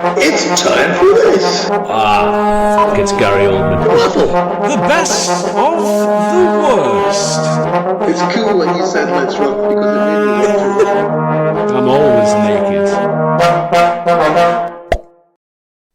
It's time for this. Fuck, it's Gary Oldman. Waffle. The best of the worst. It's cool when you said let's rock because it made me want to rock. I'm always naked.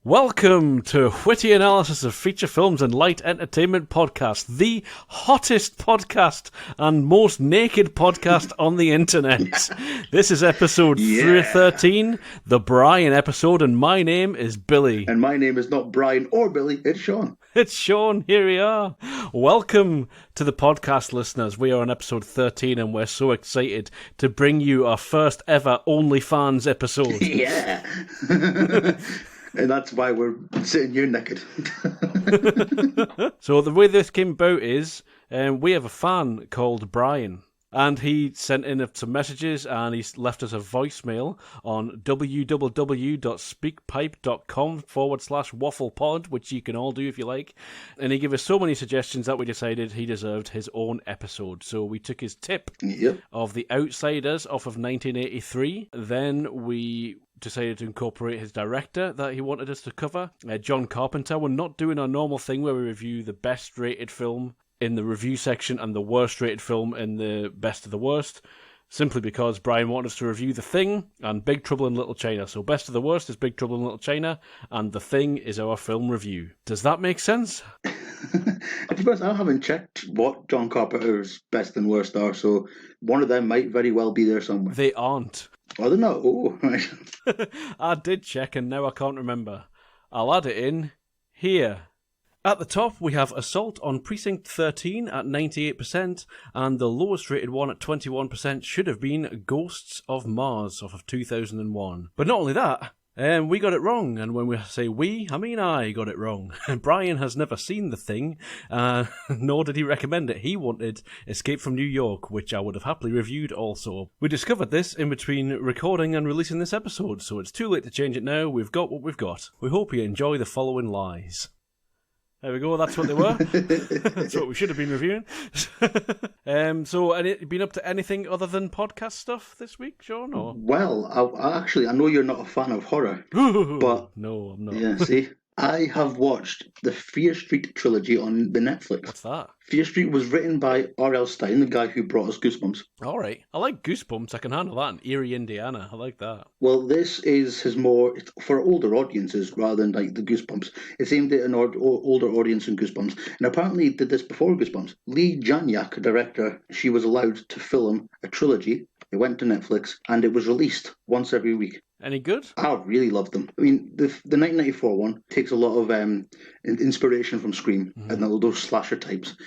Welcome to Whitty Analysis of Feature Films and Light Entertainment Podcast, the hottest podcast and most naked podcast on the internet. This is episode 13, the Brian episode, and my name is Billy. And my name is not Brian or Billy, it's Sean. It's Sean, here we are. Welcome to the podcast, listeners. We are on episode 13 and we're so excited to bring you our first ever OnlyFans episode. Yeah. And that's why we're sitting here naked. So the way this came about is we have a fan called Brian. And he sent in some messages and he left us a voicemail on www.speakpipe.com/wafflepod, which you can all do if you like. And he gave us so many suggestions that we decided he deserved his own episode. So we took his tip of The Outsiders off of 1983. Then we decided to incorporate his director that he wanted us to cover, John Carpenter. We're not doing our normal thing where we review the best rated film in the review section and the worst rated film in the best of the worst, simply because Brian wanted us to review The Thing and Big Trouble in Little China. So best of the worst is Big Trouble in Little China and The Thing is our film review. Does that make sense? To be honest, I haven't checked what John Carpenter's best and worst are, so one of them might very well be there somewhere. They aren't. Oh, they're not? Oh, right. I did check and now I can't remember. I'll add it in here. At the top, we have Assault on Precinct 13 at 98%, and the lowest rated one at 21% should have been Ghosts of Mars off of 2001. But not only that, we got it wrong, and when we say we, I mean I got it wrong. Brian has never seen The Thing, nor did he recommend it. He wanted Escape from New York, which I would have happily reviewed also. We discovered this in between recording and releasing this episode, so it's too late to change it now. We've got what we've got. We hope you enjoy the following lies. There we go, that's what they were. That's what we should have been reviewing. So, have you been up to anything other than podcast stuff this week, Sean? Or? Well, I know you're not a fan of horror, but... No, I'm not. Yeah, see? I have watched the Fear Street trilogy on the Netflix. What's that? Fear Street was written by R.L. Stine, the guy who brought us Goosebumps. All right. I like Goosebumps. I can handle that in Erie, Indiana. I like that. Well, this is his more... It's for older audiences rather than like the Goosebumps. It's aimed at an older audience than Goosebumps. And apparently he did this before Goosebumps. Lee Janiak, director, she was allowed to film a trilogy. It went to Netflix and it was released once every week. Any good? I really loved them. I mean, the 1994 one takes a lot of inspiration from Scream and all those slasher types.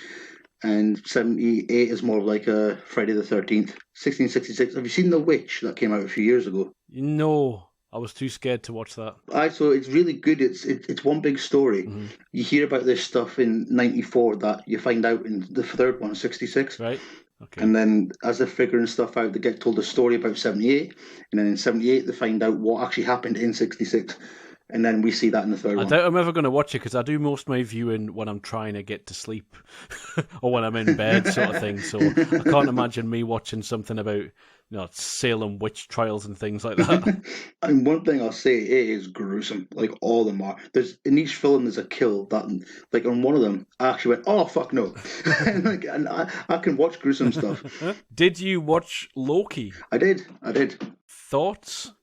And 78 is more like a Friday the 13th. 1666. Have you seen The Witch that came out a few years ago? No, I was too scared to watch that. So it's really good. It's one big story. Mm-hmm. You hear about this stuff in 94 that you find out in the third one, 66. Right. Okay. And then as they're figuring stuff out, they get told a story about 78. And then in 78, they find out what actually happened in 66. And then we see that in the third one. I doubt I'm ever going to watch it because I do most of my viewing when I'm trying to get to sleep or when I'm in bed sort of thing. So I can't imagine me watching something about Salem witch trials and things like that. And one thing I'll say, it is gruesome. Like all of them are. In each film there's a kill that, like on one of them, I actually went, oh fuck no. and I can watch gruesome stuff. Did you watch Loki? I did. Thoughts?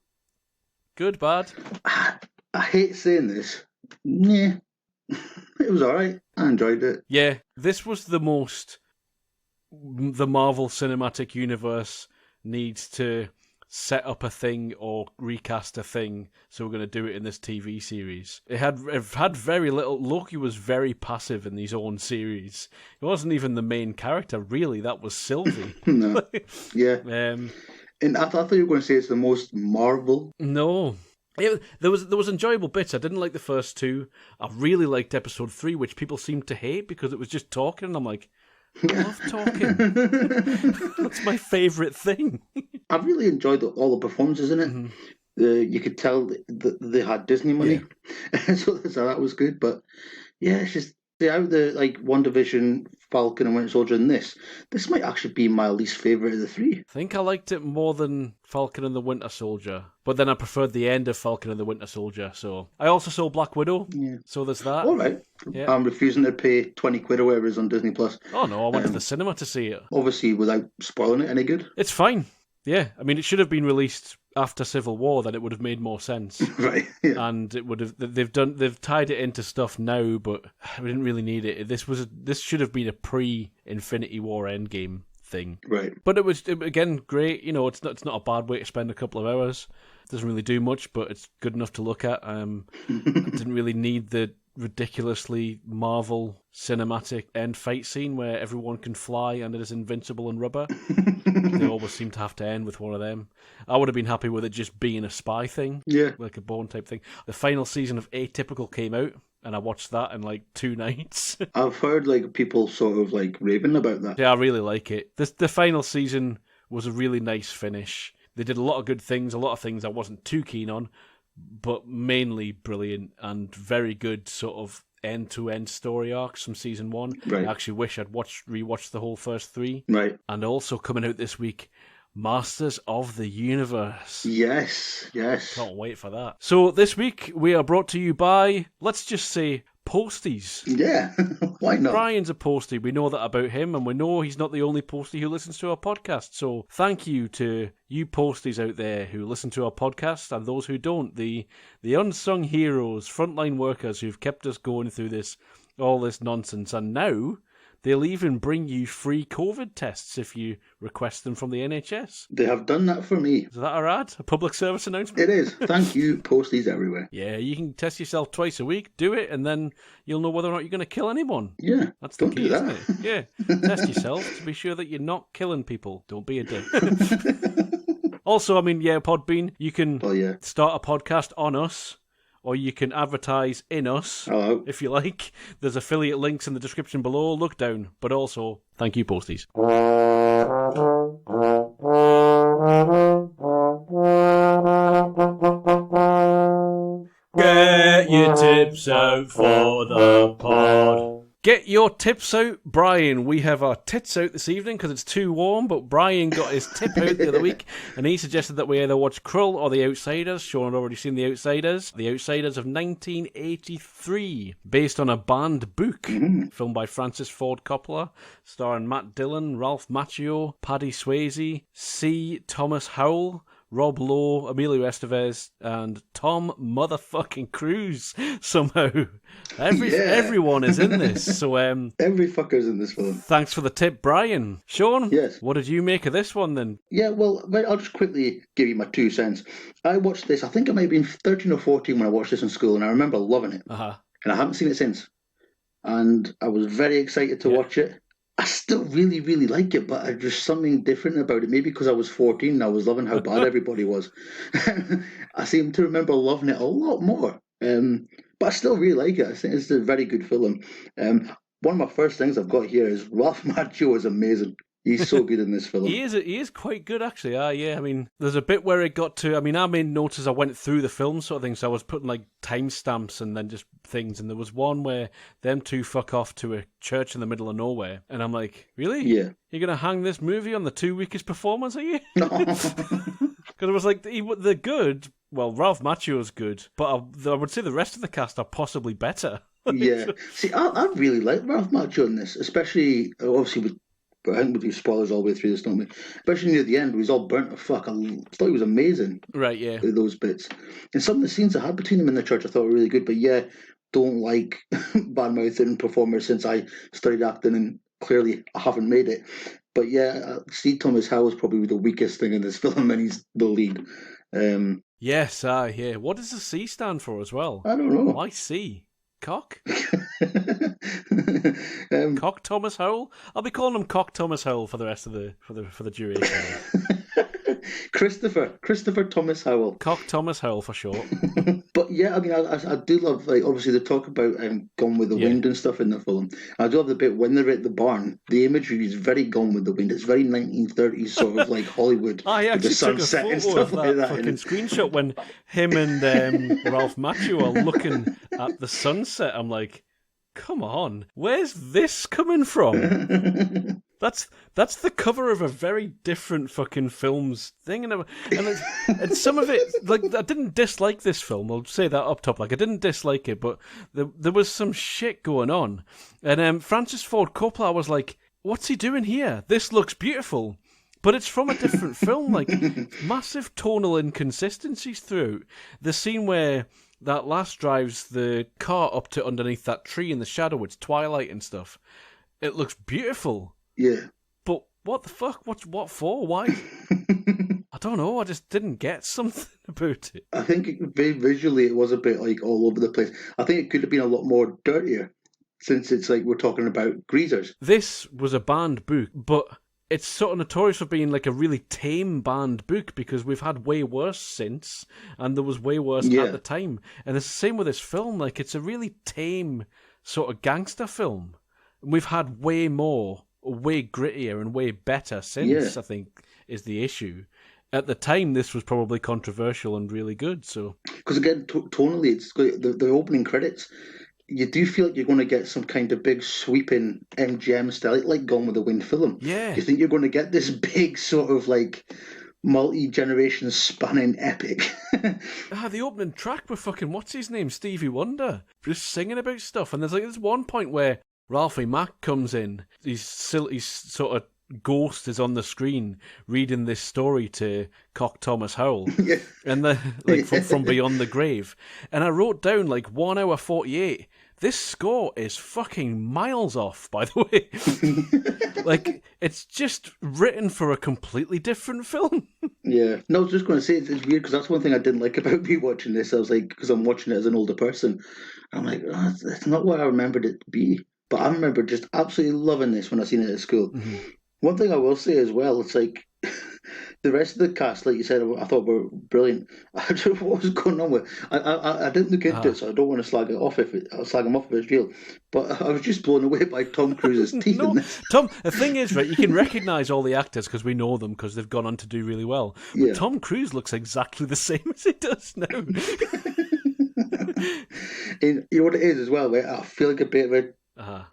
Good, bad? I hate saying this. Yeah. It was alright. I enjoyed it. Yeah, this was the most the Marvel Cinematic Universe needs to set up a thing or recast a thing, so we're going to do it in this TV series. It had very little... Loki was very passive in his own series. He wasn't even the main character, really. That was Sylvie. No. Yeah. And I thought you were going to say it's the most Marvel. No. There was enjoyable bits. I didn't like the first two. I really liked episode 3, which people seemed to hate because it was just talking, and I'm like, I love talking. That's my favourite thing. I really enjoyed all the performances in it. Mm-hmm. You could tell that they had Disney money, yeah. So that was good. But yeah, it's just See, out of the like WandaVision, Falcon and Winter Soldier, and this might actually be my least favorite of the three. I think I liked it more than Falcon and the Winter Soldier, but then I preferred the end of Falcon and the Winter Soldier. So I also saw Black Widow. Yeah. So there's that. All right. Yeah. I'm refusing to pay 20 quid or whatever it is on Disney Plus. Oh no, I went to the cinema to see it. Obviously, without spoiling it any good. It's fine. Yeah, I mean, it should have been released after Civil War, then it would have made more sense. Right. Yeah. And it would have. They've tied it into stuff now, but we didn't really need it. This should have been a pre-Infinity War Endgame thing. Right. But it was again great. You know, it's not a bad way to spend a couple of hours. It doesn't really do much, but it's good enough to look at. I didn't really need the ridiculously Marvel cinematic end fight scene where everyone can fly and it is invincible and rubber. They always seem to have to end with one of them. I would have been happy with it just being a spy thing. Yeah. Like a Bourne type thing. The final season of Atypical came out and I watched that in like 2 nights. I've heard like people sort of like raving about that. Yeah, I really like it. The final season was a really nice finish. They did a lot of good things, a lot of things I wasn't too keen on, but mainly brilliant and very good sort of end-to-end story arcs from season 1. Right. I actually wish I'd rewatched the whole first 3. Right. And also coming out this week, Masters of the Universe. Yes. Can't wait for that. So this week we are brought to you by, let's just say, Posties. Yeah, why not? Brian's a postie. We know that about him, and we know he's not the only postie who listens to our podcast. So thank you to you posties out there who listen to our podcast and those who don't. The unsung heroes, frontline workers who've kept us going through all this nonsense. And now they'll even bring you free COVID tests if you request them from the NHS. They have done that for me. Is that a rad? A public service announcement? It is. Thank you, posties everywhere. Yeah, you can test yourself twice a week, do it, and then you'll know whether or not you're going to kill anyone. Yeah, That's the don't key, do isn't that. it? Yeah, test yourself to be sure that you're not killing people. Don't be a dick. Also, I mean, yeah, Podbean, you can start a podcast on us, or you can advertise in us, if you like. There's affiliate links in the description below. Look down. But also, thank you, posties. Get your tips out for the pod. Get your tips out, Brian. We have our tits out this evening because it's too warm, but Brian got his tip out the other week, and he suggested that we either watch Krull or The Outsiders. Sean had already seen The Outsiders. The Outsiders of 1983, based on a banned book, filmed by Francis Ford Coppola, starring Matt Dillon, Ralph Macchio, Paddy Swayze, C. Thomas Howell, Rob Lowe, Emilio Estevez, and Tom motherfucking Cruise. Somehow, everyone is in this. So, every fucker's in this film. Thanks for the tip, Brian. Sean, yes. What did you make of this one then? Yeah, well, I'll just quickly give you my 2 cents. I watched this. I think I might have been 13 or 14 when I watched this in school, and I remember loving it. Uh-huh. And I haven't seen it since. And I was very excited to watch it. I still really, really like it, but there's something different about it. Maybe because I was 14 and I was loving how bad everybody was. I seem to remember loving it a lot more. But I still really like it. I think it's a very good film. One of my first things I've got here is Ralph Macchio is amazing. He's so good in this film. He is quite good, actually. Yeah, I mean, there's a bit where it got to... I mean, I made notes as I went through the film sort of thing, so I was putting, like, timestamps and then just things, and there was one where them two fuck off to a church in the middle of nowhere, and I'm like, really? Yeah. You're going to hang this movie on the 2 weakest performers, are you? No. Because it was like, they're good. Well, Ralph Macchio's good, but I would say the rest of the cast are possibly better. Yeah. See, I really like Ralph Macchio in this, especially, obviously, with... But I think we do spoilers all the way through this, don't we? Especially near the end, where he's all burnt to fuck. I thought he was amazing. Right, yeah. Those bits. And some of the scenes I had between him in the church I thought were really good. But yeah, don't like bad-mouthing performers since I studied acting, and clearly I haven't made it. But yeah, C. Thomas Howell is probably the weakest thing in this film, and he's the lead. Yes, yeah. What does the C stand for as well? I don't know. Why C? Cock? Cock Thomas Howell? I'll be calling him Cock Thomas Howell for the rest of the duration. Christopher Thomas Howell. Cock Thomas Howell for short. But yeah, I mean, I do love, like, obviously they talk about Gone with the Wind and stuff in the film. I do love the bit when they're at the barn. The imagery is very Gone with the Wind. It's very 1930s sort of like Hollywood. I with the actually took a sunset and photo stuff of like that that. fucking screenshot when him and Ralph Macchio are looking at the sunset. I'm like, come on, where's this coming from? That's the cover of a very different fucking film's thing, and some of it, like, I didn't dislike this film. I'll say that up top. Like, I didn't dislike it, but there was some shit going on. And Francis Ford Coppola was like, "What's he doing here? This looks beautiful." But it's from a different film, like, massive tonal inconsistencies throughout. The scene where that lass drives the car up to underneath that tree in the shadow, it's twilight and stuff. It looks beautiful. Yeah. But what the fuck? What for? Why? I don't know, I just didn't get something about it. I think visually it was a bit like all over the place. I think it could have been a lot more dirtier, since it's like we're talking about greasers. This was a banned book, but it's sort of notorious for being like a really tame banned book, because we've had way worse since, and there was way worse at the time. And it's the same with this film. Like, it's a really tame sort of gangster film. And we've had way more, way grittier and way better since, I think, is the issue. At the time, this was probably controversial and really good. So, because again, tonally, it's the opening credits. You do feel like you're going to get some kind of big sweeping MGM style, like Gone with the Wind film. Yeah. You think you're going to get this big sort of like multi-generation spanning epic. The opening track with fucking, what's his name, Stevie Wonder, just singing about stuff. And there's one point where Ralphie Mack comes in. He's sort of ghost is on the screen reading this story to Cock Thomas Howell, and from Beyond the Grave. And I wrote down, like, 1 hour 48. This score is fucking miles off, by the way. Like, it's just written for a completely different film. Yeah. No, I was just going to say, it's weird, because that's one thing I didn't like about rewatching this. I was like, because I'm watching it as an older person, I'm like, that's not what I remembered it to be. But I remember just absolutely loving this when I seen it at school. Mm-hmm. One thing I will say as well, it's like the rest of the cast, like you said, I thought were brilliant. I don't know what was going on with. I didn't look into it, so I don't want to slag him off if it's real. But I was just blown away by Tom Cruise's teeth in this. Tom, the thing is, right, you can recognise all the actors because we know them because they've gone on to do really well. But Tom Cruise looks exactly the same as he does now. And you know what it is as well, right? I feel like a bit of a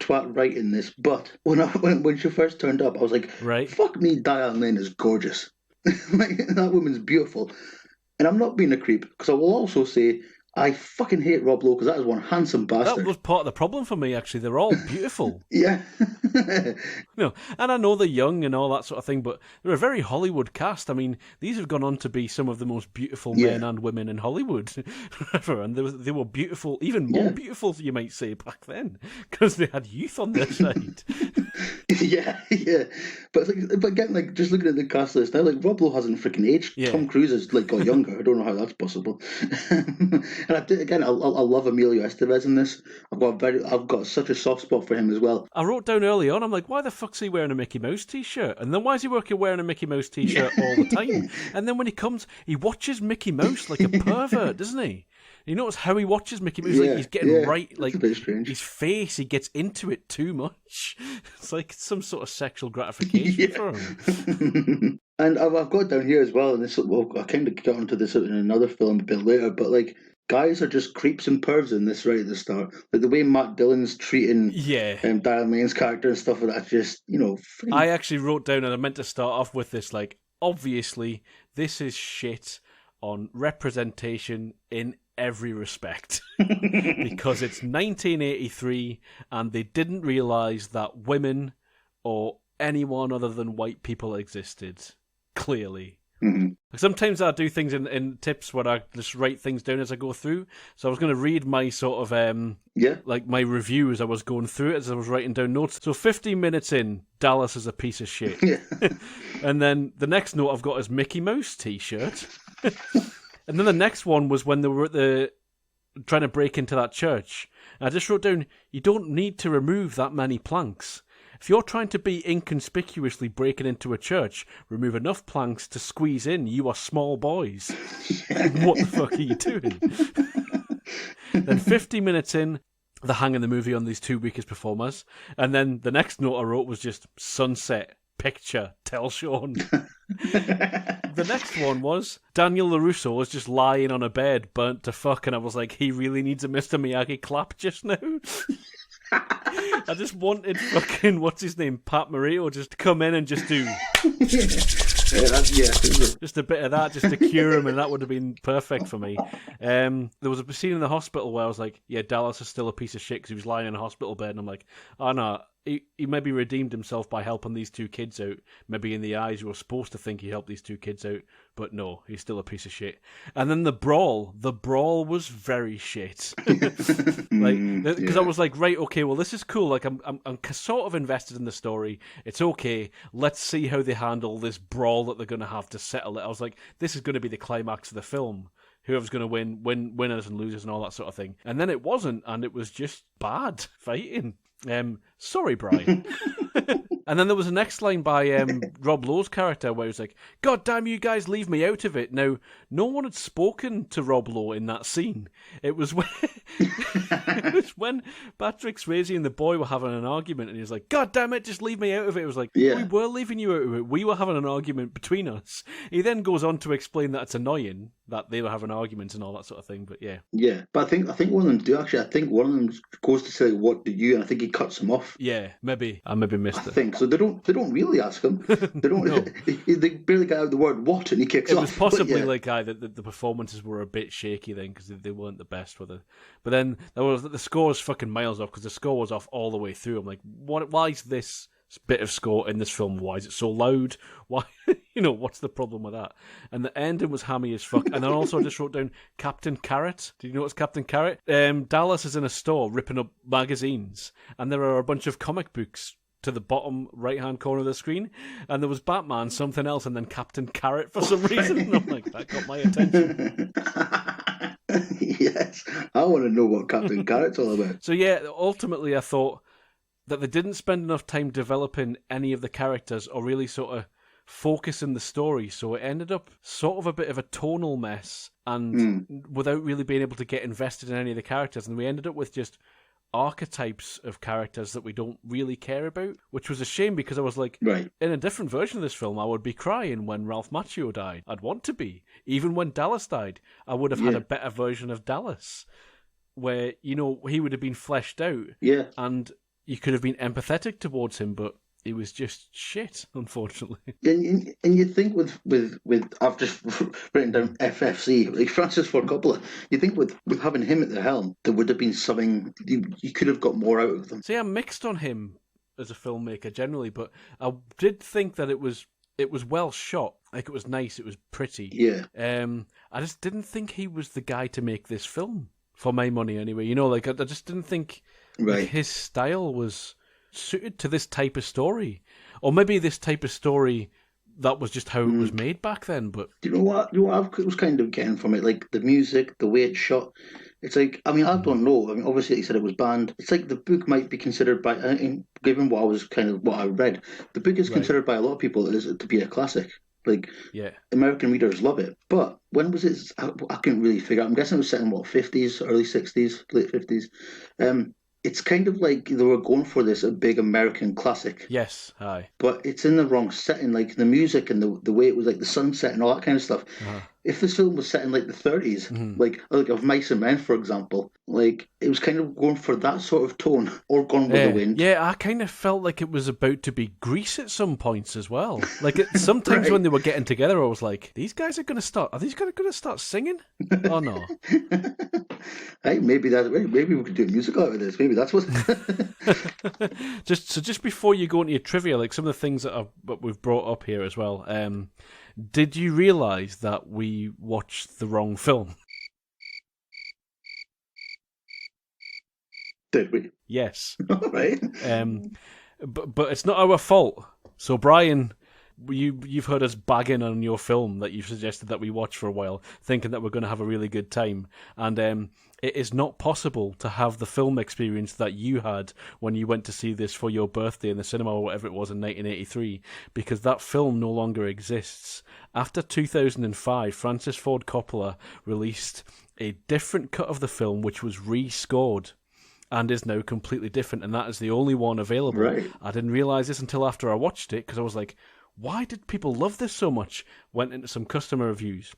twat writing this, but when she first turned up, I was like, fuck me, Diane Lane is gorgeous. Like, that woman's beautiful. And I'm not being a creep, because I will also say I fucking hate Rob Lowe, because that is one handsome bastard. That was part of the problem for me, actually. They're all beautiful. Yeah. And I know they're young and all that sort of thing, but they're a very Hollywood cast. I mean, these have gone on to be some of the most beautiful men and women in Hollywood ever, and they were beautiful, even more beautiful, you might say, back then, because they had youth on their side. Yeah. But again, like, just looking at the cast list now, like, Rob Lowe hasn't freaking aged. Yeah. Tom Cruise has, like, got younger. I don't know how that's possible. And I love Emilio Estevez in this. I've got such a soft spot for him as well. I wrote down early on, I'm like, why the fuck's he wearing a Mickey Mouse t-shirt? And then why is he wearing a Mickey Mouse t-shirt all the time? And then when he comes, he watches Mickey Mouse like a pervert, doesn't he? You notice how he watches Mickey Mouse? Like, he's getting like, his face, he gets into it too much. It's like some sort of sexual gratification for him. And I've got down here as well, and this, I kind of got onto this in another film a bit later, but like, guys are just creeps and pervs in this right at the start. Like the way Matt Dillon's treating Diane Lane's character and stuff like that, just, you know. I actually wrote down, and I meant to start off with this, like, obviously, this is shit on representation in every respect. Because it's 1983, and they didn't realise that women or anyone other than white people existed, clearly. Mm-hmm. Sometimes I do things in tips where I just write things down as I go through. So I was going to read my sort of, like my review as I was going through it, as I was writing down notes. So 15 minutes in, Dallas is a piece of shit. Yeah. And then the next note I've got is Mickey Mouse t-shirt. And then the next one was when they were at trying to break into that church. And I just wrote down, you don't need to remove that many planks. If you're trying to be inconspicuously breaking into a church, remove enough planks to squeeze in. You are small boys. What the fuck are you doing? Then 50 minutes in, they're hanging the movie on these two weakest performers. And then the next note I wrote was just sunset, picture, tell Sean. The next one was Daniel LaRusso was just lying on a bed, burnt to fuck. And I was like, he really needs a Mr. Miyagi clap just now. I just wanted fucking, what's his name, Pat Morito, just to come in and just do just a bit of that, just to cure him, and that would have been perfect for me. There was a scene in the hospital where I was like, yeah, Dallas is still a piece of shit because he was lying in a hospital bed, and I'm like, oh no, he maybe redeemed himself by helping these two kids out. Maybe in the eyes you were supposed to think he helped these two kids out, but no, he's still a piece of shit. And then the brawl was very shit. Because I was like, right, okay, well this is cool. Like I'm sort of invested in the story. It's okay. Let's see how they handle this brawl that they're going to have to settle it. I was like, this is going to be the climax of the film. Whoever's going to win, winners and losers and all that sort of thing. And then it wasn't, and it was just bad fighting. Sorry, Brian. And then there was a next line by Rob Lowe's character where he was like, God damn you guys, leave me out of it. Now, no one had spoken to Rob Lowe in that scene. It was when, Patrick Swayze and the boy were having an argument and he was like, God damn it, just leave me out of it. It was like, we were leaving you out of it. We were having an argument between us. He then goes on to explain that it's annoying that they were having arguments and all that sort of thing, but yeah. Yeah, but I think one of them do actually. I think one of them goes to say, what do you? And I think he cuts him off. Yeah, maybe. I maybe missed it. I think so. They don't really ask him. They don't. No. They barely get out the word "what" and he kicks off. It was possibly like that the performances were a bit shaky then because they weren't the best with it. But then there was the score was fucking miles off because the score was off all the way through. I'm like, why is this bit of score in this film? Why is it so loud? Why? What's the problem with that? And the ending was hammy as fuck. And then also I just wrote down Captain Carrot. Did you know what's Captain Carrot? Dallas is in a store ripping up magazines, and there are a bunch of comic books to the bottom right-hand corner of the screen, and there was Batman, something else, and then Captain Carrot for some reason. And I'm like, that got my attention. Yes, I want to know what Captain Carrot's all about. So yeah, ultimately I thought that they didn't spend enough time developing any of the characters or really sort of focusing the story, so it ended up sort of a bit of a tonal mess and without really being able to get invested in any of the characters, and we ended up with just archetypes of characters that we don't really care about, which was a shame because I was like, in a different version of this film, I would be crying when Ralph Macchio died. I'd want to be. Even when Dallas died, I would have had a better version of Dallas where, he would have been fleshed out and you could have been empathetic towards him, but it was just shit, unfortunately. And you think with I've just written down FFC, like Francis Ford Coppola, you think with having him at the helm, there would have been something, you could have got more out of them. See, I'm mixed on him as a filmmaker generally, but I did think that it was well shot. Like, it was nice, it was pretty. Yeah. I just didn't think he was the guy to make this film, for my money anyway. I just didn't think his style was suited to this type of story, or maybe this type of story that was just how it was made back then. But do you know what I was kind of getting from it, like the music, the way it's shot. It's like, I don't know. Obviously he said it was banned. It's like the book might be considered by, given what I read, the book is considered by a lot of people to be a classic. Like, American readers love it. But when was it? I couldn't really figure out. I'm guessing it was set in 50s, early 60s, late 50s. It's kind of like they were going for this a big American classic. Yes, aye. But it's in the wrong setting, like the music and the way it was, like the sunset and all that kind of stuff. Uh-huh. If this film was set in like the 30s, like of Mice and Men, for example, like it was kind of going for that sort of tone, or Gone with the Wind. Yeah, I kind of felt like it was about to be Grease at some points as well. Like sometimes when they were getting together, I was like, "These guys are going to start. Are these guys going to start singing? Oh no." Hey, maybe we could do a musical out of this. Maybe that's what. Just before you go into your trivia, like some of the things that we've brought up here as well. Did you realise that we watched the wrong film? Did we? Yes. All right. But it's not our fault. So Brian, you've heard us bagging on your film that you've suggested that we watch for a while, thinking that we're going to have a really good time, and it is not possible to have the film experience that you had when you went to see this for your birthday in the cinema or whatever it was in 1983, because that film no longer exists. After 2005, Francis Ford Coppola released a different cut of the film which was re-scored and is now completely different, and that is the only one available. Right. I didn't realise this until after I watched it, because I was like, why did people love this so much? Went into some customer reviews.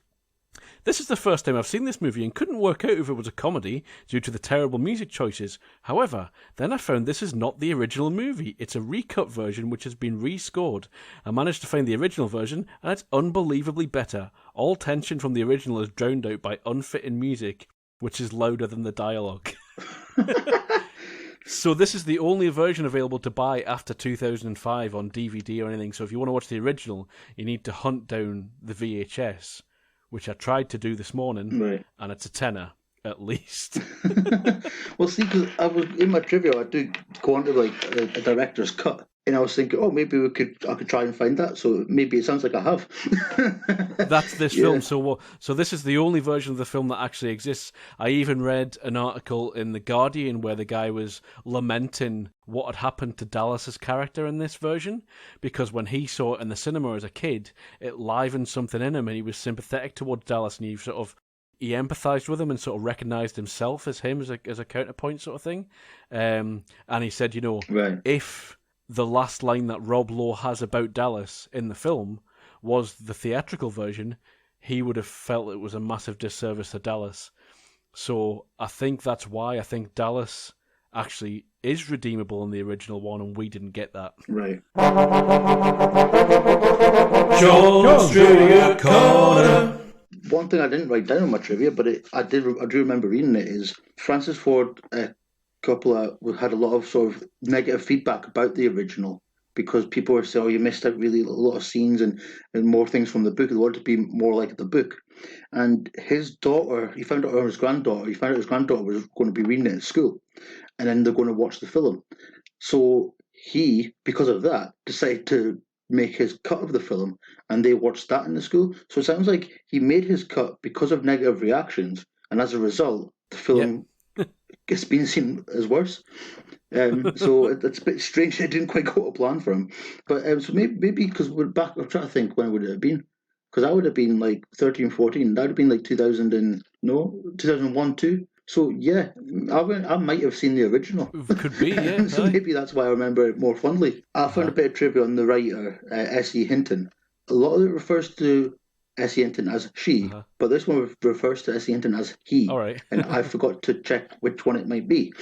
This is the first time I've seen this movie and couldn't work out if it was a comedy due to the terrible music choices. However, then I found this is not the original movie. It's a recut version which has been rescored. I managed to find the original version and it's unbelievably better. All tension from the original is drowned out by unfitting music, which is louder than the dialogue. So this is the only version available to buy after 2005 on DVD or anything. So if you want to watch the original, you need to hunt down the VHS, which I tried to do this morning, Right. and it's a tenner at least. Well, see, because I was in my trivia, I do go on to like a director's cut, and I was thinking, oh, maybe I could try and find that. So maybe it sounds like I have. That's this film. So this is the only version of the film that actually exists. I even read an article in The Guardian where the guy was lamenting what had happened to Dallas's character in this version, because when he saw it in the cinema as a kid, it livened something in him, and he was sympathetic towards Dallas, and he empathized with him and sort of recognized himself as him as a counterpoint sort of thing. And he said, Right. if the last line that Rob Lowe has about Dallas in the film was the theatrical version, he would have felt it was a massive disservice to Dallas. So I think that's why I think Dallas actually is redeemable in the original one, and we didn't get that. Right. John's Trivia Corner. One thing I didn't write down in my trivia, but I do remember reading it, is Francis Ford Coppola had a lot of sort of negative feedback about the original, because people were saying, oh, you missed out really a lot of scenes and more things from the book. They wanted to be more like the book. And his daughter, he found out his granddaughter was going to be reading it at school, and then they're going to watch the film. So he, because of that, decided to make his cut of the film, and they watched that in the school. So it sounds like he made his cut because of negative reactions, and as a result, the film it's been seen as worse. So it's a bit strange. It didn't quite go to plan for him. But so maybe because we're back, I'm trying to think when would it have been. Because I would have been like 13, 14. That would have been like 2001, 2. So yeah, I might have seen the original. Could be, yeah. So maybe that's why I remember it more fondly. I found a bit of trivia on the writer, S.E. Hinton. A lot of it refers to S.E. Hinton as she, but this one refers to S.E. Hinton as he. All right. And I forgot to check which one it might be.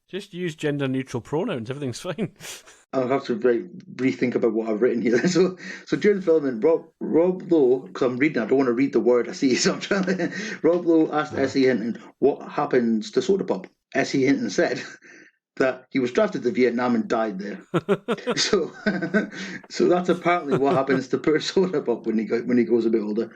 Just use gender-neutral pronouns. Everything's fine. I'll have to rethink about what I've written here. So during filming, Rob Lowe, because I'm reading, I don't want to read the word I see, so I'm trying to. Rob Lowe asked S.E. Hinton what happens to Soda Pop. S.E. Hinton said that he was drafted to Vietnam and died there. so that's apparently what happens to poor Soda Pop when he goes a bit older.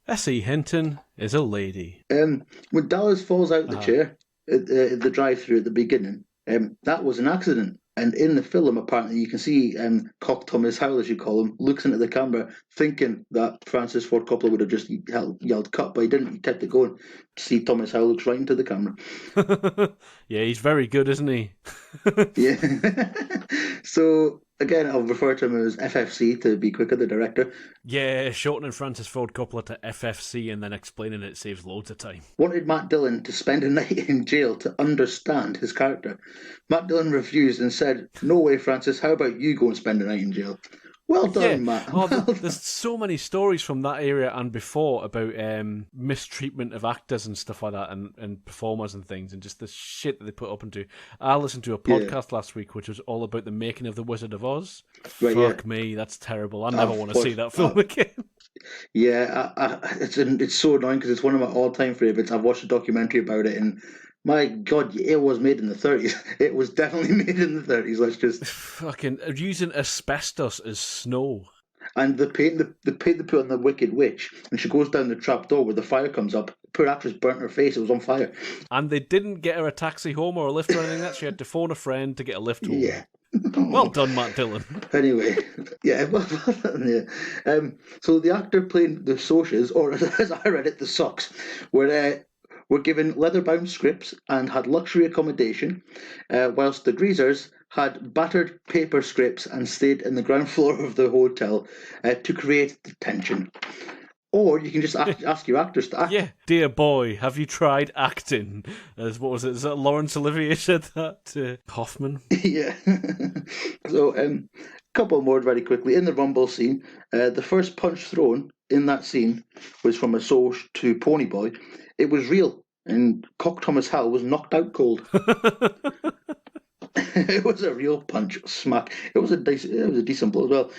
S.E. Hinton is a lady. When Dallas falls out the chair at the drive-thru at the beginning, that was an accident. And in the film, apparently, you can see Cock Thomas Howell, as you call him, looks into the camera thinking that Francis Ford Coppola would have just yelled cut, but he didn't. He kept it going. See, Thomas Howell looks right into the camera. Yeah, he's very good, isn't he? Yeah. So, again, I'll refer to him as FFC to be quicker, the director. Yeah, shortening Francis Ford Coppola to FFC and then explaining it saves loads of time. Wanted Matt Dillon to spend a night in jail to understand his character. Matt Dillon refused and said, no way, Francis, how about you go and spend a night in jail? Well done, Matt. Oh, there's so many stories from that area and before about mistreatment of actors and stuff like that, and performers and things, and just the shit that they put up into. I listened to a podcast last week which was all about the making of The Wizard of Oz. Right, Fuck me, that's terrible. I never want to see that film again. Yeah, it's so annoying because it's one of my all-time favourites. I've watched a documentary about it, and my God, it was made in the 30s. It was definitely made in the 30s. Let's just fucking using asbestos as snow. And the paint they put on the Wicked Witch, and she goes down the trap door where the fire comes up. The poor actress burnt her face; it was on fire. And they didn't get her a taxi home or a lift or anything. That she had to phone a friend to get a lift home. Yeah. Well done, Matt Dillon. Anyway, yeah, so the actor playing the Socias, or as I read it, the Socks, were given leather-bound scripts and had luxury accommodation, whilst the Greasers had battered paper scripts and stayed in the ground floor of the hotel to create the tension. Or you can just ask your actors to act. Yeah, dear boy, have you tried acting? What was it? Is that Laurence Olivier said that to Hoffman? Yeah. So, couple more very quickly. In the Rumble scene, the first punch thrown in that scene was from a Soch to Ponyboy, it was real. And Cock Thomas Howell was knocked out cold. It was a real punch smack. It was a decent blow as well.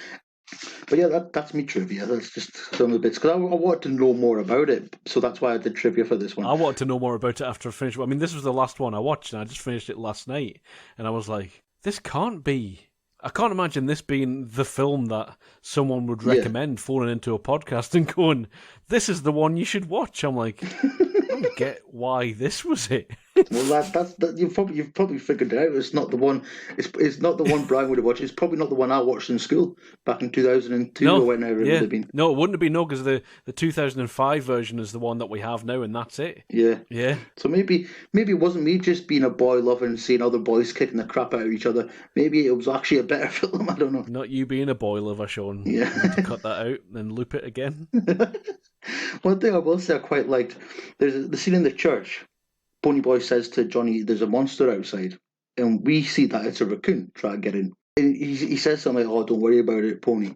But yeah, that's me trivia. That's just some of the bits because I wanted to know more about it, so that's why I did trivia for this one. I wanted to know more about it after I finished. I mean, this was the last one I watched, and I just finished it last night, and I was like, this can't be. I can't imagine this being the film that someone would recommend phoning into a podcast and going, "This is the one you should watch." I'm like, I don't get why this was it. Well, that's you've probably figured it out. It's not the one. It's not the one Brian would have watched. It's probably not the one I watched in school back in 2002 or whenever it would have been. No, it wouldn't have been because the 2005 version is the one that we have now, and that's it. Yeah. So maybe it wasn't me just being a boy loving seeing other boys kicking the crap out of each other. Maybe it was actually a better film. I don't know. Not you being a boy lover, Sean. Yeah. You need to cut that out and then loop it again. One thing I will say I quite liked. There's the scene in the church. Ponyboy says to Johnny, "There's a monster outside," and we see that it's a raccoon trying to get in. And he says something like, "Oh, don't worry about it, Pony."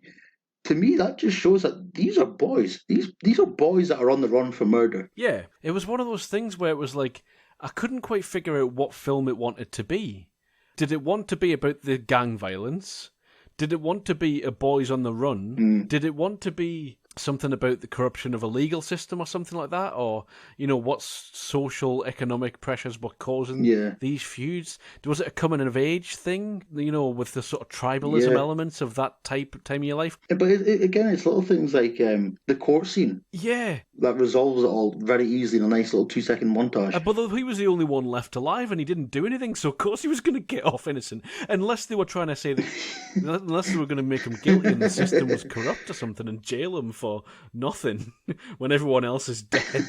To me, that just shows that these are boys. These are boys that are on the run for murder. Yeah, it was one of those things where it was like I couldn't quite figure out what film it wanted to be. Did it want to be about the gang violence? Did it want to be a boys on the run? Did it want to be something about the corruption of a legal system or something like that? Or, what social, economic pressures were causing these feuds? Was it a coming of age thing, with the sort of tribalism elements of that time of your life? But again, it's little things like the court scene. Yeah. That resolves it all very easily in a nice little 2-second montage. But he was the only one left alive and he didn't do anything, so of course he was going to get off innocent. Unless they were trying to say that, unless they were going to make him guilty and the system was corrupt or something and jail him for nothing when everyone else is dead.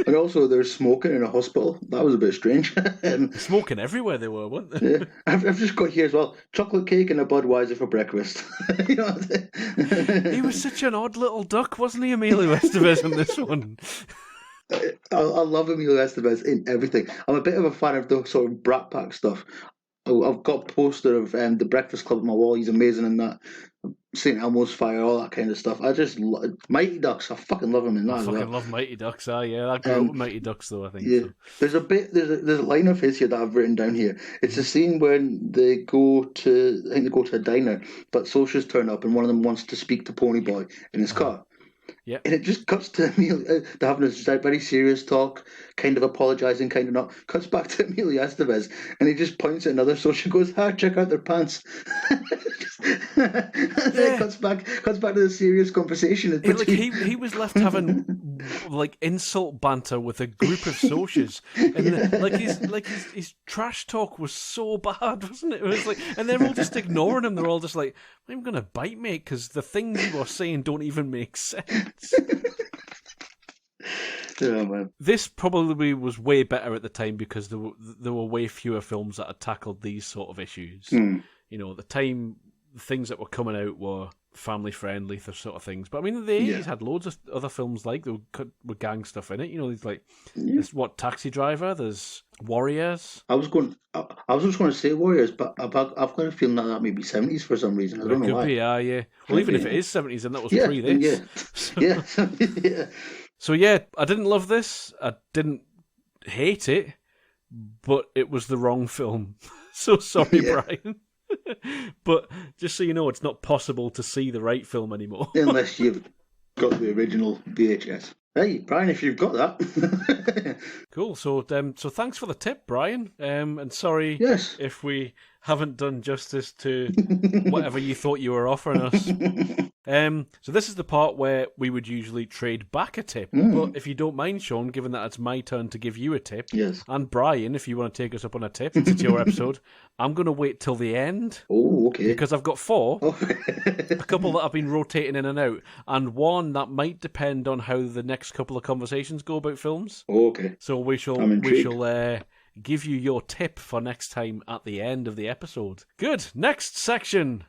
And also there's smoking in a hospital. That was a bit strange. Smoking everywhere they were, weren't they? Yeah. I've just got here as well. Chocolate cake and a Budweiser for breakfast. He was such an odd little duck, wasn't he, Emilio Estevez, in this one? I love Emilio Estevez in everything. I'm a bit of a fan of the sort of Brat Pack stuff. I've got a poster of The Breakfast Club on my wall. He's amazing in that. St. Elmo's Fire, all that kind of stuff. I just Mighty Ducks. I fucking love him in that. I fucking love Mighty Ducks. Yeah, I grew up with Mighty Ducks though. I think. Yeah, so. There's a line of his here that I've written down here. It's a scene when they go to a diner, but socials turn up and one of them wants to speak to Ponyboy in his car. Yeah, and it just cuts to Emilio. They're having this very serious talk, kind of apologising, kind of not. Cuts back to Emilio Estevez, and he just points at another social. Goes, check out their pants. Then it cuts back to the serious conversation. He was left having insult banter with a group of socials, and his trash talk was so bad, wasn't it? It was and they're all just ignoring him. They're all just like, "I'm gonna bite, mate," because the things you were saying don't even make sense. Yeah, man. This probably was way better at the time because there were way fewer films that had tackled these sort of issues. At the time, the things that were coming out were family friendly sort of things. But I mean, the 80s had loads of other films with gang stuff in it. There's Taxi Driver. There's Warriors. I was just going to say Warriors, but I've got a feeling that may be 70s for some reason. I don't know why. Yeah. Well, even if it is 70s, then that was pre this. Yeah. So yeah, I didn't love this. I didn't hate it, but it was the wrong film. So sorry, Brian. But just so you know, it's not possible to see the right film anymore. Unless you've got the original VHS. Hey, Brian, if you've got that. Cool. So thanks for the tip, Brian. And sorry if we haven't done justice to whatever you thought you were offering us. So this is the part where we would usually trade back a tip. But if you don't mind, Sean, given that it's my turn to give you a tip, and Brian, if you want to take us up on a tip, since it's your episode, I'm going to wait till the end. Oh, okay. Because I've got 4, a couple that I've been rotating in and out, and one that might depend on how the next couple of conversations go about films. Oh, okay. So we shall give you your tip for next time at the end of the episode. Good. Next section.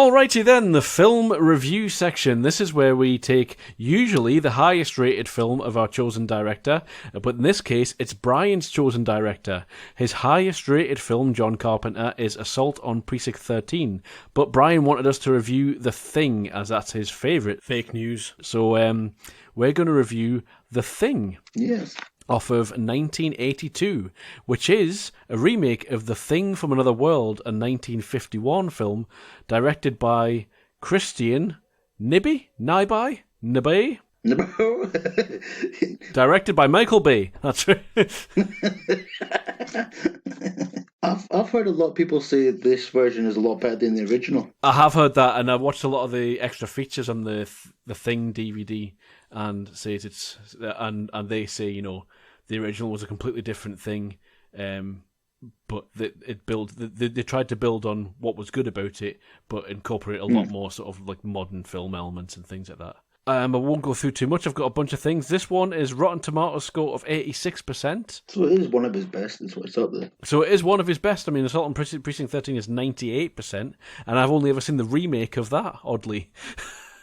Alrighty then, the film review section. This is where we take usually the highest rated film of our chosen director, but in this case, it's Brian's chosen director. His highest rated film, John Carpenter, is Assault on Precinct 13, but Brian wanted us to review The Thing, as that's his favourite fake news. So we're going to review The Thing. Yes. Off of 1982, which is a remake of The Thing from Another World, a 1951 film directed by Christian Nibby? Directed by Michael Bay. That's right. I've heard a lot of people say this version is a lot better than the original. I have heard that, and I've watched a lot of the extra features on the Thing DVD, and say it's and they say, you know, the original was a completely different thing, but they tried to build on what was good about it, but incorporate a lot more sort of like modern film elements and things like that. I won't go through too much. I've got a bunch of things. This one is Rotten Tomatoes score of 86%. So it is one of his best. That's what it's up there. So it is one of his best. I mean, Assault on Precinct 13 is 98%, and I've only ever seen the remake of that, oddly.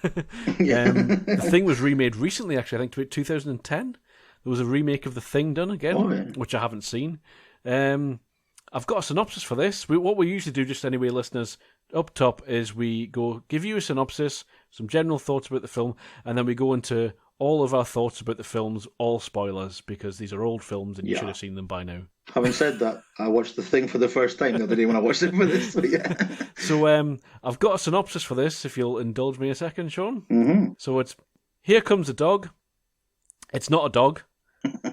The Thing was remade recently, actually, I think 2010. There was a remake of The Thing done again, which I haven't seen. I've got a synopsis for this. What we usually do, just anyway, listeners, up top is we go give you a synopsis, some general thoughts about the film, and then we go into all of our thoughts about the films, all spoilers, because these are old films and you should have seen them by now. Having said that, I watched The Thing for the first time the other day when I watched it for this. So, yeah. So I've got a synopsis for this, if you'll indulge me a second, Sean. Mm-hmm. So it's, here comes a dog. It's not a dog.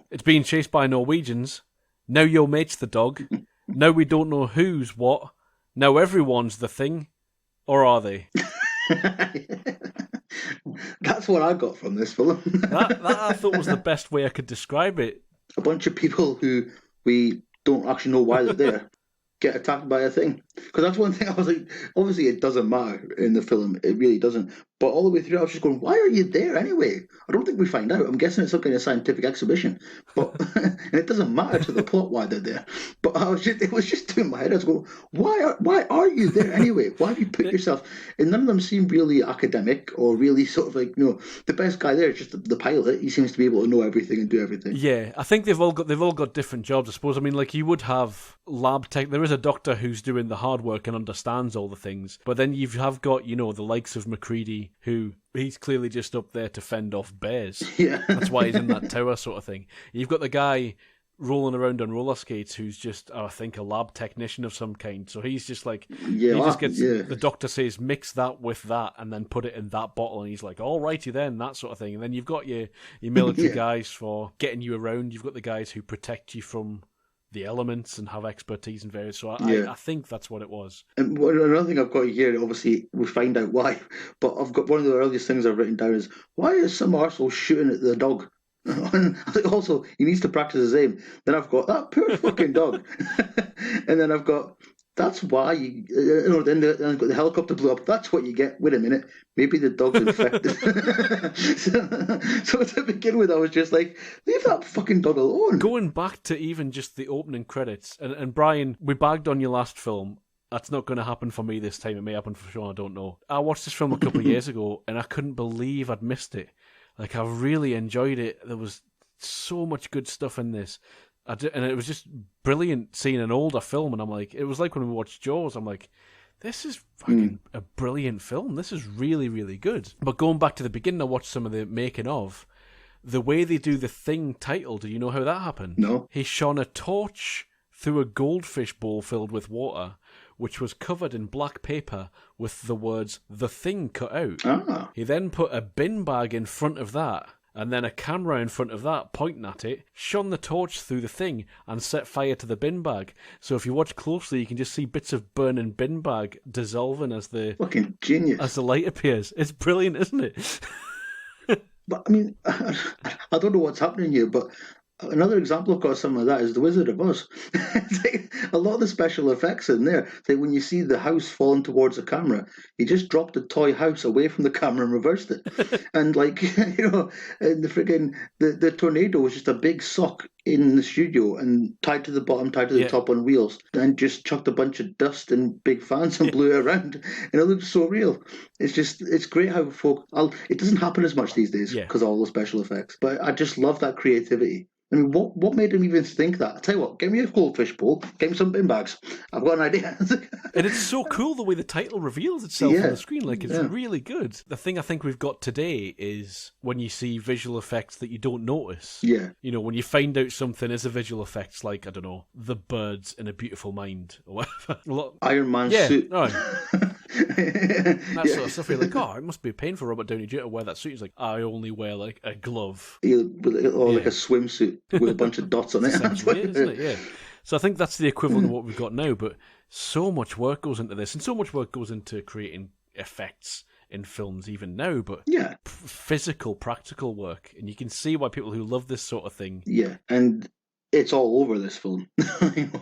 It's being chased by Norwegians. Now your mate's the dog. Now we don't know who's what. Now everyone's the thing. Or are they? That's what I got from this film. that I thought was the best way I could describe it. A bunch of people who we don't actually know why they're there get attacked by a thing. Because that's one thing I was like, obviously it doesn't matter in the film. It really doesn't. But all the way through I was just going, why are you there anyway? I don't think we find out. I'm guessing it's some kind of scientific exhibition. But and it doesn't matter to the plot why they're there. But it was just in my head. I was going, why are you there anyway? Why have you put yourself... And none of them seem really academic or really sort of like, you know, the best guy there is just the pilot. He seems to be able to know everything and do everything. Yeah, I think they've all got different jobs, I suppose. I mean, like, you would have lab tech. There is a doctor who's doing the hard work and understands all the things. But then you have got, you know, the likes of McCready, who he's clearly just up there to fend off bears. Yeah. That's why he's in that tower sort of thing. You've got the guy rolling around on roller skates who's just, I think, a lab technician of some kind. So he's just like, the doctor says, mix that with that and then put it in that bottle. And he's like, all righty then, that sort of thing. And then you've got your military guys for getting you around. You've got the guys who protect you from the elements and have expertise in various. So I think that's what it was. And another thing I've got here, obviously we find out why, but I've got one of the earliest things I've written down is, why is some arsehole shooting at the dog? And I think also he needs to practice his aim. Then I've got that poor fucking dog. And then I've got, that's why then I've got the helicopter blew up. That's what you get. Wait a minute, maybe the dog's infected. so to begin with, I was just like, leave that fucking dog alone. Going back to even just the opening credits, and Brian, we bagged on your last film. That's not going to happen for me this time. It may happen for Sean, I don't know. I watched this film a couple of years ago, and I couldn't believe I'd missed it. Like, I really enjoyed it. There was so much good stuff in this. And it was just brilliant seeing an older film, and I'm like, it was like when we watched Jaws, I'm like, this is fucking a brilliant film. This is really, really good. But going back to the beginning, I watched some of the making of. The way they do the Thing title, do you know how that happened? No. He shone a torch through a goldfish bowl filled with water, which was covered in black paper with the words "The Thing" cut out. Ah. He then put a bin bag in front of that, and then a camera in front of that, pointing at it, shone the torch through the thing, and set fire to the bin bag. So if you watch closely, you can just see bits of burning bin bag dissolving as the fucking genius as the light appears. It's brilliant, isn't it? But I mean, I don't know what's happening here, but Another example of course something like that is The Wizard of Oz. It's like a lot of the special effects in there. It's like when you see the house falling towards the camera, he just dropped the toy house away from the camera and reversed it. And like and the tornado was just a big sock in the studio and tied to the bottom, tied to the Yeah. top on wheels, and just chucked a bunch of dust and big fans and blew it around. And it looks so real. It's great how it doesn't happen as much these days Yeah. because of all the special effects. But I just love that creativity. I mean, what made him even think that? I tell you what, give me a goldfish bowl, give me some bin bags. I've got an idea. And it's so cool the way the title reveals itself Yeah, on the screen. Like, it's yeah. really good. The thing I think we've got today is when you see visual effects that you don't notice. Yeah. You know, when you find out something is a visual effects, like, I don't know, the birds in A Beautiful Mind or whatever. Iron Man's Yeah, suit. right. That sort of stuff. You're like, oh, it must be a pain for Robert Downey Jr. to wear that suit. He's like, I only wear like a glove. Or like Yeah. a swimsuit with a bunch of dots on it. Essentially, isn't it? Yeah. So I think that's the equivalent of what we've got now. But so much work goes into this, and so much work goes into creating effects in films even now. But Yeah, physical, practical work, and you can see why people who love this sort of thing. yeah, and it's all over this film.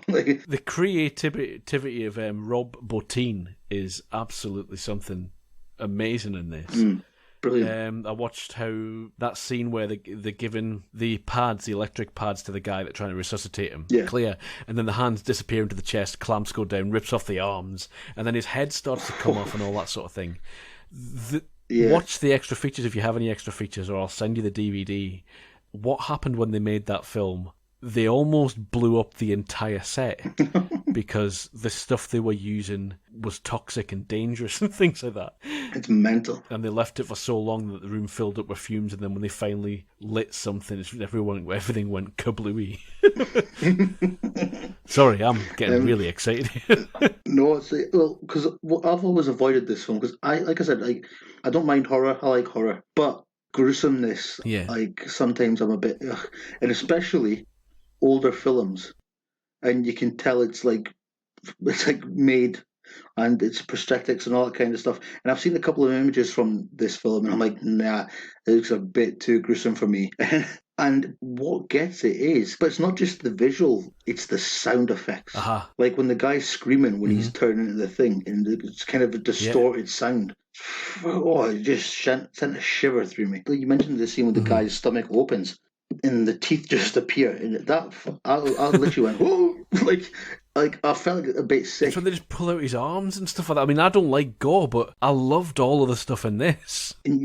Like, The creativity of Rob Bottin is absolutely something amazing in this. brilliant. I watched how that scene where they're giving the electric pads to the guy that's trying to resuscitate him, Yeah. clear, and then the hands disappear into the chest, clamps go down, rips off the arms, and then his head starts to come off and all that sort of thing. Yeah. Watch the extra features if you have any extra features, or I'll send you the DVD. What happened when they made that film? They almost blew up the entire set because the stuff they were using was toxic and dangerous and things like that. It's mental. And they left it for so long that the room filled up with fumes, and then when they finally lit something, everything went kablooey. Sorry, I'm getting really excited. No, it's because I've always avoided this film because like I said, I don't mind horror. I like horror, but gruesomeness, Yeah. like sometimes I'm a bit, and especially older films, and you can tell it's like made, and it's prosthetics and all that kind of stuff. And I've seen a couple of images from this film, and I'm like, nah, it looks a bit too gruesome for me. And what gets it is, but it's not just the visual; it's the sound effects. Uh-huh. Like when the guy's screaming when he's turning into the thing, and it's kind of a distorted sound. Oh, it just sent a shiver through me. Like you mentioned the scene where the guy's stomach opens and the teeth just appear, and I literally went, whoa, like I felt a bit sick. It's when they just pull out his arms and stuff like that. I mean, I don't like gore, but I loved all of the stuff in this. And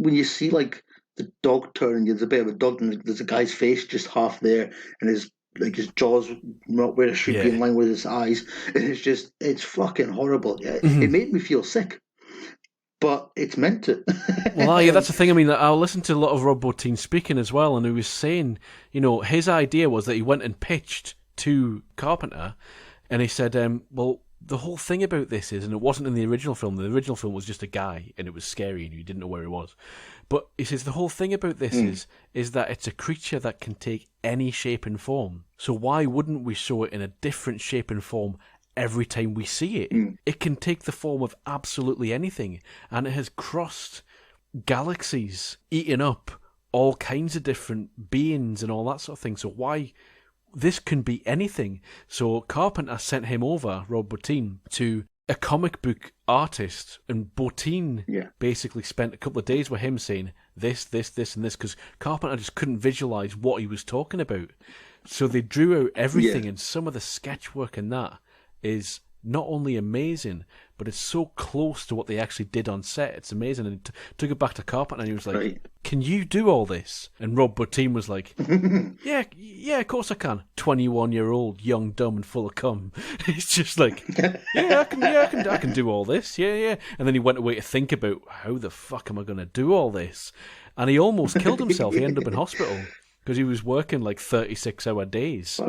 when you see like the dog turn, there's a bit of a dog, and there's a guy's face just half there, and his jaws not where it should be in line with his eyes, and it's fucking horrible. Yeah, it made me feel sick. But it's meant to. Well, yeah, that's the thing. I mean, I listened to a lot of Rob Bottin speaking as well, and he was saying, you know, his idea was that he went and pitched to Carpenter, and he said, well, the whole thing about this is, and it wasn't in the original film was just a guy, and it was scary, and you didn't know where he was. But he says the whole thing about this is that it's a creature that can take any shape and form. So why wouldn't we show it in a different shape and form every time we see it? It can take the form of absolutely anything, and it has crossed galaxies, eaten up all kinds of different beings and all that sort of thing. So why... this can be anything. So Carpenter sent him over, Rob Bottin, to a comic book artist, and Bottin basically spent a couple of days with him saying this, and this, because Carpenter just couldn't visualise what he was talking about. So they drew out everything, and some of the sketch work in that is not only amazing, but it's so close to what they actually did on set. It's amazing. And took it back to Carpenter, and he was like, can you do all this? And Rob Bottin was like, yeah, of course I can. 21-year-old, young, dumb, and full of cum. It's just like, I can do all this. Yeah. And then he went away to think about, how the fuck am I going to do all this? And he almost killed himself. He ended up in hospital. Because he was working like 36-hour days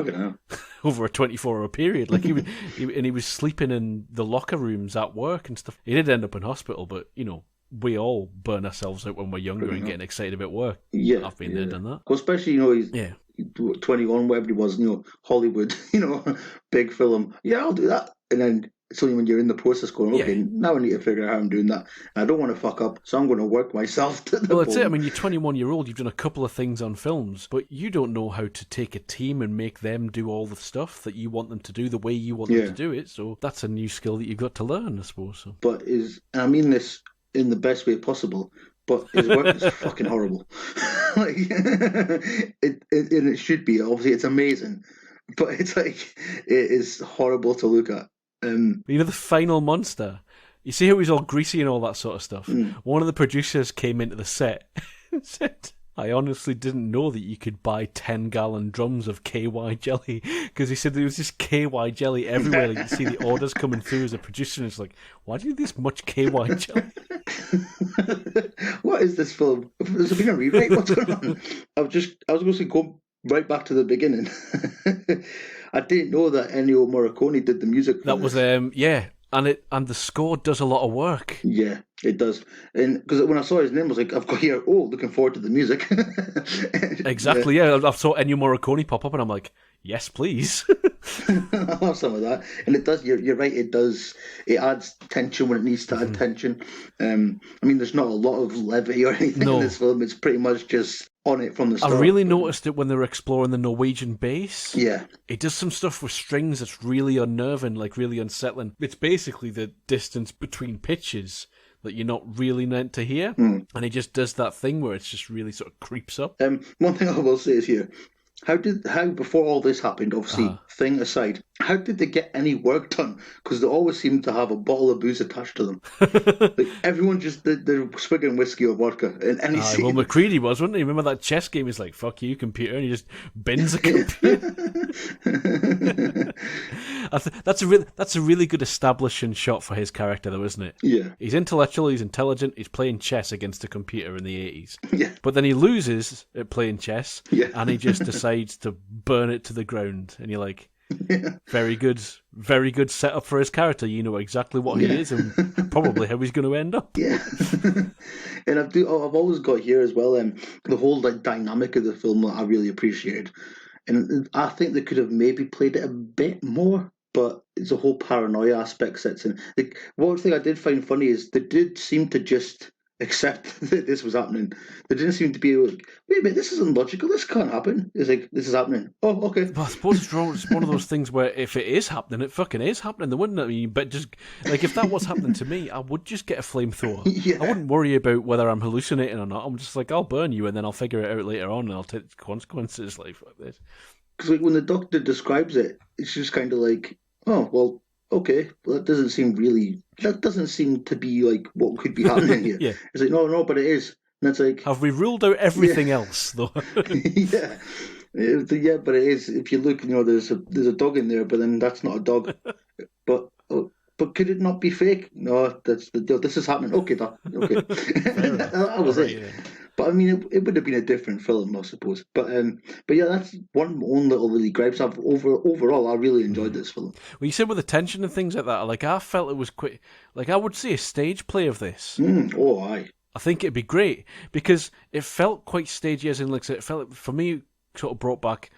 over a 24-hour period. Like he was sleeping in the locker rooms at work and stuff. He did end up in hospital, but you know, we all burn ourselves out when we're younger and getting excited about work. Yeah, I've been there, done that. Well, especially he's 21, whatever he was, Hollywood, big film. Yeah, I'll do that. And then It's only when you're in the process going, okay, now I need to figure out how I'm doing that. And I don't want to fuck up, so I'm going to work myself to the bone. Well, that's it. I mean, you're 21-year-old, you've done a couple of things on films, but you don't know how to take a team and make them do all the stuff that you want them to do the way you want them to do it. So that's a new skill that you've got to learn, I suppose. So. But and I mean this in the best way possible, but his work is fucking horrible. Like, and it should be. Obviously, it's amazing, but it's like it is horrible to look at. The final monster. You see how he's all greasy and all that sort of stuff? One of the producers came into the set and said, I honestly didn't know that you could buy 10-gallon drums of KY jelly, because he said there was just KY jelly everywhere. Like, you see the orders coming through as a producer, and it's like, why do you need this much KY jelly? What is this film? Has there been a rewrite? What's going on? I was going to go right back to the beginning. I didn't know that Ennio Morricone did the music. That was and the score does a lot of work. Yeah, it does. And because when I saw his name, I was like, I've got here. Oh, looking forward to the music. Exactly. Yeah, I saw Ennio Morricone pop up, and I'm like, yes, please. I love some of that, and it does. You're right. It does. It adds tension when it needs to add tension. I mean, there's not a lot of levity or anything in this film. It's pretty much just on it from the start. I really noticed it when they were exploring the Norwegian base. Yeah, it does some stuff with strings that's really unnerving, like really unsettling. It's basically the distance between pitches that you're not really meant to hear, and he just does that thing where it's just really sort of creeps up. One thing I will say is here. How before all this happened, obviously, thing aside, how did they get any work done? Because they always seem to have a bottle of booze attached to them. Like, everyone just, they're swigging whiskey or vodka in any scene. Well, McCready was, wasn't he? Remember that chess game? He's like, fuck you, computer, and he just bins the computer. That's a really good establishing shot for his character, though, isn't it? Yeah. He's intellectual, he's intelligent, he's playing chess against a computer in the 80s. Yeah. But then he loses at playing chess, and he just decides to burn it to the ground. And you're like, very good setup for his character. You know exactly what he is and probably how he's going to end up. Yeah. And I've always got here as well, the whole dynamic of the film that I really appreciated. And I think they could have maybe played it a bit more, but it's a whole paranoia aspect sets in. Like, one thing I did find funny is they did seem to just accept that this was happening. They didn't seem to be like, wait a minute, this isn't logical, this can't happen. It's like, this is happening. Oh, okay. Well, I suppose it's wrong. It's one of those things where if it is happening, it fucking is happening. They wouldn't. I mean, but just like if that was happening to me, I would just get a flamethrower. Yeah. I wouldn't worry about whether I'm hallucinating or not. I'm just like, I'll burn you, and then I'll figure it out later on, and I'll take the consequences. Like this. Because like when the doctor describes it, it's just kind of like, oh well, okay, well, that doesn't seem to be like what could be happening here. Yeah. It's like, no, but it is. And it's like, have we ruled out everything else though? Yeah. Yeah, but it is. If you look, there's a dog in there, but then that's not a dog. But could it not be fake? No, this is happening. Okay, okay. That was it. Yeah. But I mean, it would have been a different film, I suppose. But yeah, that's one little really gripes. Overall, I really enjoyed this film. Well, you said with the tension and things like that, like I felt it was quite. Like I would see a stage play of this. Oh, aye. I think it'd be great because it felt quite stagey, as in like it felt for me sort of brought back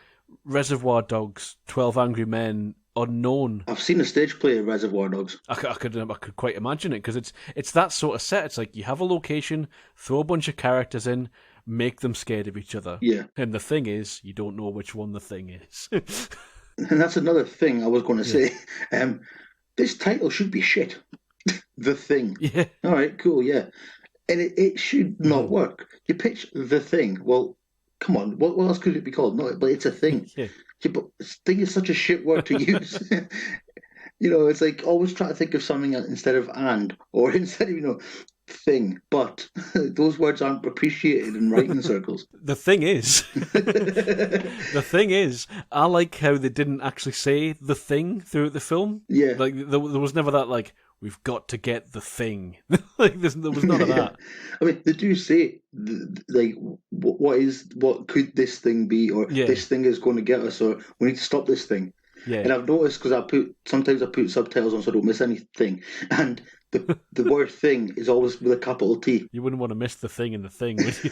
Reservoir Dogs, 12 Angry Men, Unknown. I've seen a stage play of Reservoir Dogs. I could quite imagine it because it's that sort of set. It's like you have a location, throw a bunch of characters in, make them scared of each other. Yeah. And the thing is, you don't know which one the thing is. And that's another thing I was going to say. This title should be shit. The Thing. Yeah. All right, cool, yeah. And it should not work. You pitch The Thing. Well, come on, what else could it be called? No, but it's a thing. Yeah. But thing is such a shit word to use. It's like always try to think of something instead of and, or instead of, thing. But those words aren't appreciated in writing circles. The thing is, I like how they didn't actually say the thing throughout the film. Yeah. Like, there was never that, like, we've got to get the thing. Like, there was none of that. I mean, they do say, like, what could this thing be? Or this thing is going to get us, or we need to stop this thing. Yeah. And I've noticed because sometimes I put subtitles on so I don't miss anything, and the word thing is always with a capital T. You wouldn't want to miss the thing in the thing, would you?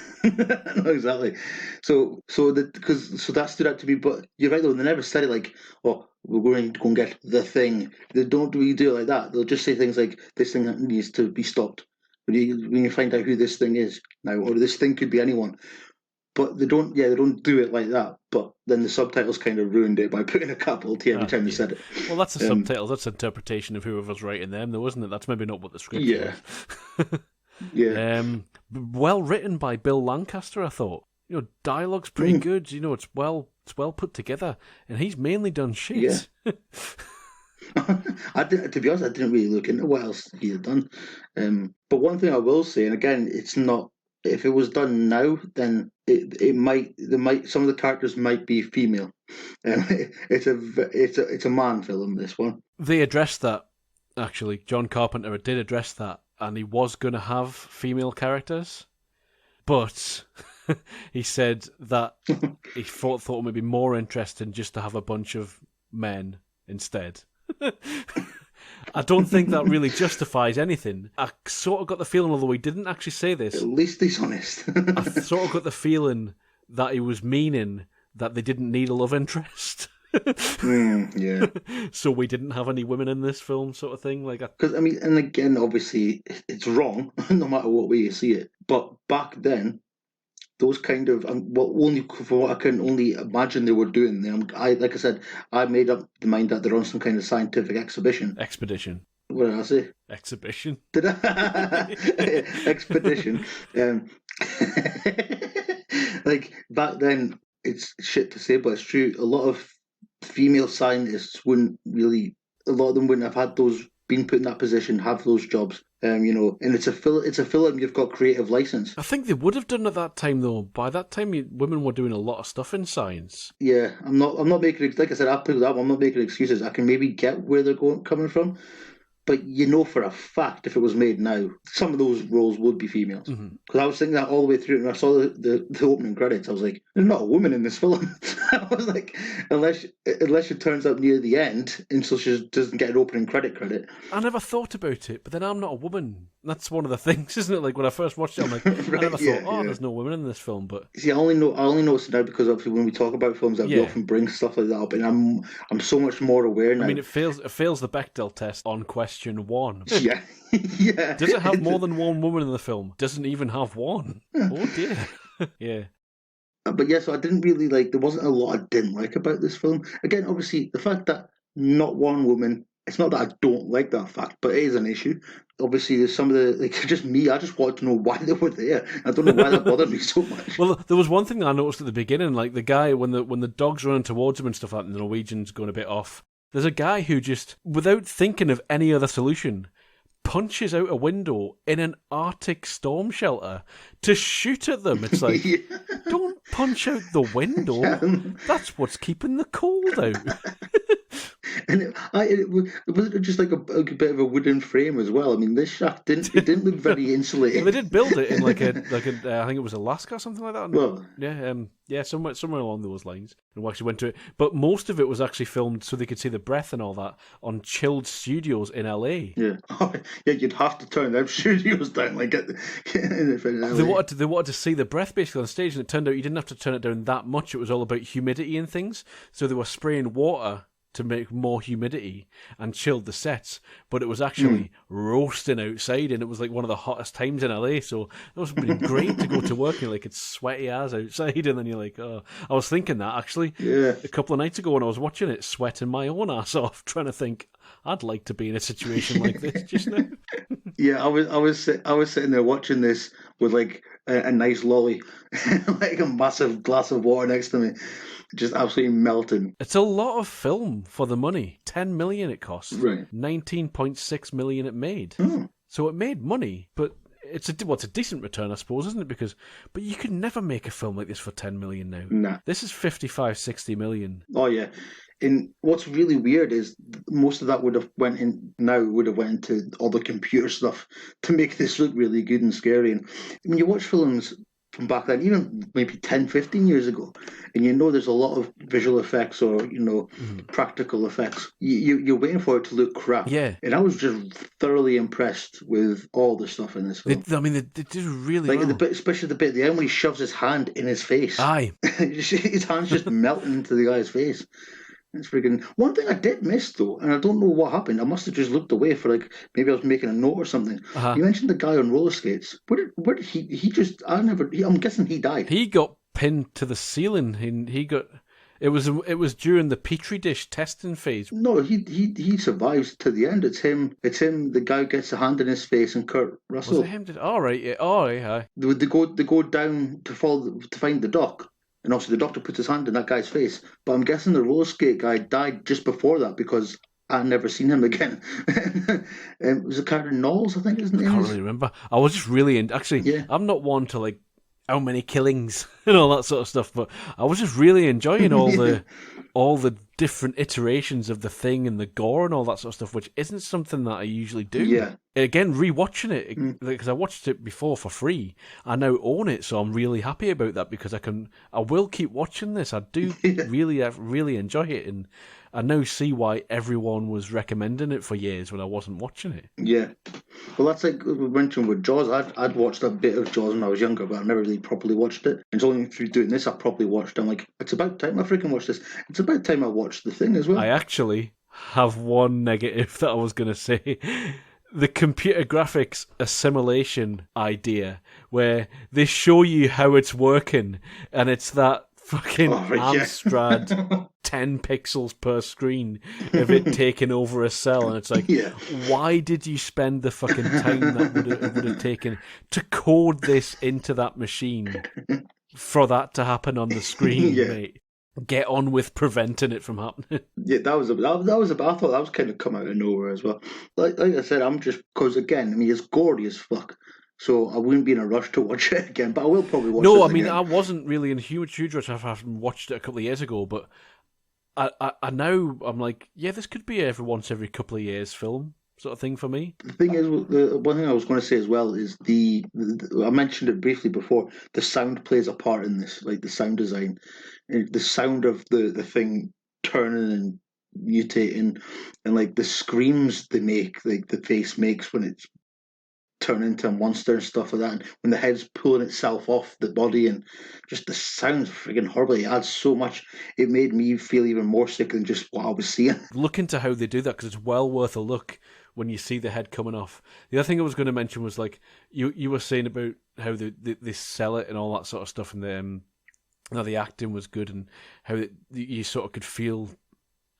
No, exactly. So that stood out to me. But you're right though. They never said it like, "Oh, we're going to go and get the thing." They don't really do it like that. They'll just say things like, "This thing needs to be stopped." When you find out who this thing is now, or this thing could be anyone. But they don't. Yeah, they don't do it like that. But then the subtitles kind of ruined it by putting a capital T every time they said it. Well, that's the subtitles. That's interpretation of whoever's writing them, though, isn't it? That's maybe not what the script was. Yeah. Well written by Bill Lancaster, I thought. Dialogue's pretty good. It's well put together, and he's mainly done shit. Yeah. To be honest, I didn't really look into what else he had done. But one thing I will say, and again, it's not. If it was done now, then it might some of the characters might be female. It's a man film. This one. They addressed that actually. John Carpenter did address that, and he was going to have female characters, but he said that he thought it would be more interesting just to have a bunch of men instead. I don't think that really justifies anything. I sort of got the feeling, although he didn't actually say this, At least he's honest. I sort of got the feeling that he was meaning that they didn't need a love interest. Yeah. So we didn't have any women in this film, sort of thing. Because and again, obviously, it's wrong no matter what way you see it. But back then, those kind of only for what I can only imagine they were doing. Like I said, I made up the mind that they're on some kind of scientific expedition. Expedition. What did I say? Exhibition. Did I? Expedition. Like back then, it's shit to say, but it's true. A lot of female scientists wouldn't really. A lot of them wouldn't have had those been put in that position, have those jobs. And it's a film. You've got creative license. I think they would have done at that time, though. By that time, women were doing a lot of stuff in science. Yeah, I'm not making, like I said, I'll put that. I'm not making excuses. I can maybe get where they're coming from, but for a fact, if it was made now, some of those roles would be females. Because I was thinking that all the way through, and I saw the opening credits. I was like, "There's not a woman in this film." I was like, unless she turns up near the end, and so she doesn't get an opening credit. I never thought about it, but then I'm not a woman. That's one of the things, isn't it? Like when I first watched it, I'm like, right, I never thought, there's no women in this film. But see, I only noticed it now because obviously when we talk about films, we often bring stuff like that up, and I'm so much more aware now. I mean, it fails the Bechdel test on question 1. Yeah, yeah. Does it have more than one woman in the film? Doesn't even have one. Oh dear. Yeah. But yeah, so I didn't really like. There wasn't a lot I didn't like about this film. Again, obviously, the fact that not one woman. It's not that I don't like that fact, but it is an issue. Obviously, there's some of the just me. I just wanted to know why they were there. I don't know why that bothered me so much. Well, there was one thing I noticed at the beginning, like the guy when the dog's running towards him and stuff like that, and the Norwegian's going a bit off. There's a guy who just, without thinking of any other solution, punches out a window in an Arctic storm shelter to shoot at them. It's like, don't punch out the window. That's what's keeping the cold out. And it wasn't just like a bit of a wooden frame as well. I mean, this shack didn't look very insulated. Well, they did build it in like a I think it was Alaska or something like that. Well, yeah, somewhere along those lines. And we actually went to it, but most of it was actually filmed so they could see the breath and all that on chilled studios in LA. Yeah, yeah, you'd have to turn them studios down, like get in LA. They wanted to see the breath basically on stage, and it turned out you didn't have to turn it down that much. It was all about humidity and things, so they were spraying water to make more humidity and chilled the sets, but it was actually roasting outside, and it was like one of the hottest times in LA, so it was been great to go to work and like it's sweaty as outside, and then you're like, oh, I was thinking that actually a couple of nights ago when I was watching it, sweating my own ass off, trying to think I'd like to be in a situation like this just now. Yeah, I was sitting there watching this with like a nice lolly, like a massive glass of water next to me. Just absolutely melting. It's a lot of film for the money. 10 million it cost. Right. 19.6 million it made. Oh. So it made money, but it's a decent return, I suppose, isn't it? But you could never make a film like this for 10 million now. Nah. This is 55, 60 million. Oh yeah. And what's really weird is most of that would have went into all the computer stuff to make this look really good and scary. And when you watch films from back then, even maybe 10, 15 years ago, and there's a lot of visual effects or practical effects. You're waiting for it to look crap. Yeah. And I was just thoroughly impressed with all the stuff in this film. They did really well. Especially the bit at the end when he shoves his hand in his face. Aye. His hand's just melting into the guy's face. It's freaking. One thing I did miss though, and I don't know what happened. I must have just looked away for maybe I was making a note or something. Uh-huh. You mentioned the guy on roller skates. Where did he just? I'm guessing he died. He got pinned to the ceiling. He got. It was during the petri dish testing phase. No, he survives to the end. It's him. The guy who gets a hand in his face, and Kurt Russell. Was it him? All right. Yeah. All right. Aye. They go down to find the dock. And also, the doctor puts his hand in that guy's face. But I'm guessing the roller skate guy died just before that because I'd never seen him again. Was it Karen Knowles, I think, isn't it? I can't really remember. I was just really actually. I'm not one to how many killings and all that sort of stuff, but I was just really enjoying all the different iterations of the Thing and the gore and all that sort of stuff, which isn't something that I usually do. Yeah. Again, rewatching it because I watched it before for free. I now own it, so I'm really happy about that because I will keep watching this. I do really enjoy it, and I now see why everyone was recommending it for years when I wasn't watching it. Yeah. Well, that's like we mentioned with Jaws. I'd watched a bit of Jaws when I was younger, but I never really properly watched it. And it's only through doing this I properly watched. I'm like, it's about time I freaking watched this. It's about time I watched The Thing as well. I actually have one negative that I was going to say. The computer graphics assimilation idea, where they show you how it's working, and it's that fucking Amstrad 10 pixels per screen of it taking over a cell, and it's like, why did you spend the fucking time that would have taken to code this into that machine for that to happen on the screen, mate? Get on with preventing it from happening. Yeah, I thought that was kind of come out of nowhere as well. Like I said, I'm just because again, I mean, it's gory as fuck. So I wouldn't be in a rush to watch it again, but I will probably watch it again. No, I mean, I wasn't really in a huge rush. I've watched it a couple of years ago, but I now I'm like, yeah, this could be every couple of years film sort of thing for me. The thing is, the one thing I was going to say as well is I mentioned it briefly before, the sound plays a part in this, like the sound design. The sound of the thing turning and mutating, and like the screams they make, like the face makes when it's turn into a monster and stuff like that, and when the head's pulling itself off the body, and just the sounds freaking horrible. It adds so much. It made me feel even more sick than just what I was seeing. Look into how they do that, because it's well worth a look when you see the head coming off. The other thing I was going to mention was like you were saying about how they sell it and all that sort of stuff, and the acting was good, and how you sort of could feel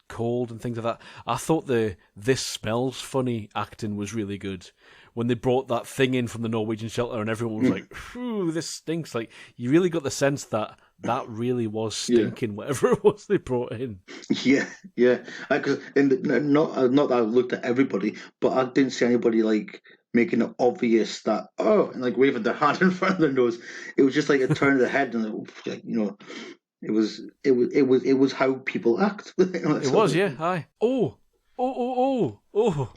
cold and things like that. I thought the "this smells funny" acting was really good. When they brought that thing in from the Norwegian shelter and everyone was like, "Phew, this stinks." Like, you really got the sense that really was stinking, whatever it was they brought in. Yeah. Because not that I looked at everybody, but I didn't see anybody like making it obvious that and like waving their hand in front of their nose. It was just like a turn of the head, and like, it was how people act. It was, yeah. Hi. Oh.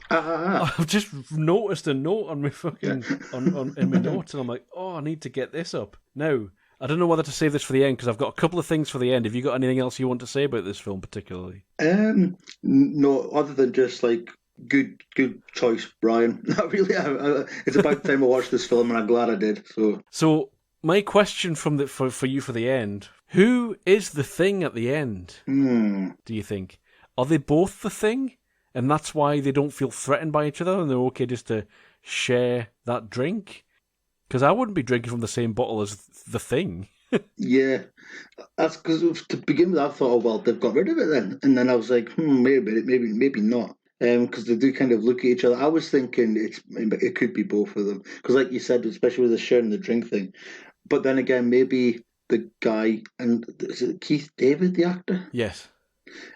I've just noticed a note on my fucking in my notes, and I'm like, I need to get this up now. I don't know whether to save this for the end, because I've got a couple of things for the end. Have you got anything else you want to say about this film particularly? No, other than just like good choice, Brian. Not really. It's about time I watched this film, and I'm glad I did. So my question for you for the end: who is the Thing at the end? Do you think? Are they both the Thing? And that's why they don't feel threatened by each other, and they're okay just to share that drink? Because I wouldn't be drinking from the same bottle as the Thing. Yeah, that's because to begin with, I thought, they've got rid of it then, and then I was like, maybe not, because they do kind of look at each other. I was thinking it could be both of them, because like you said, especially with the sharing the drink thing. But then again, maybe the guy, and is it Keith David, the actor? Yes.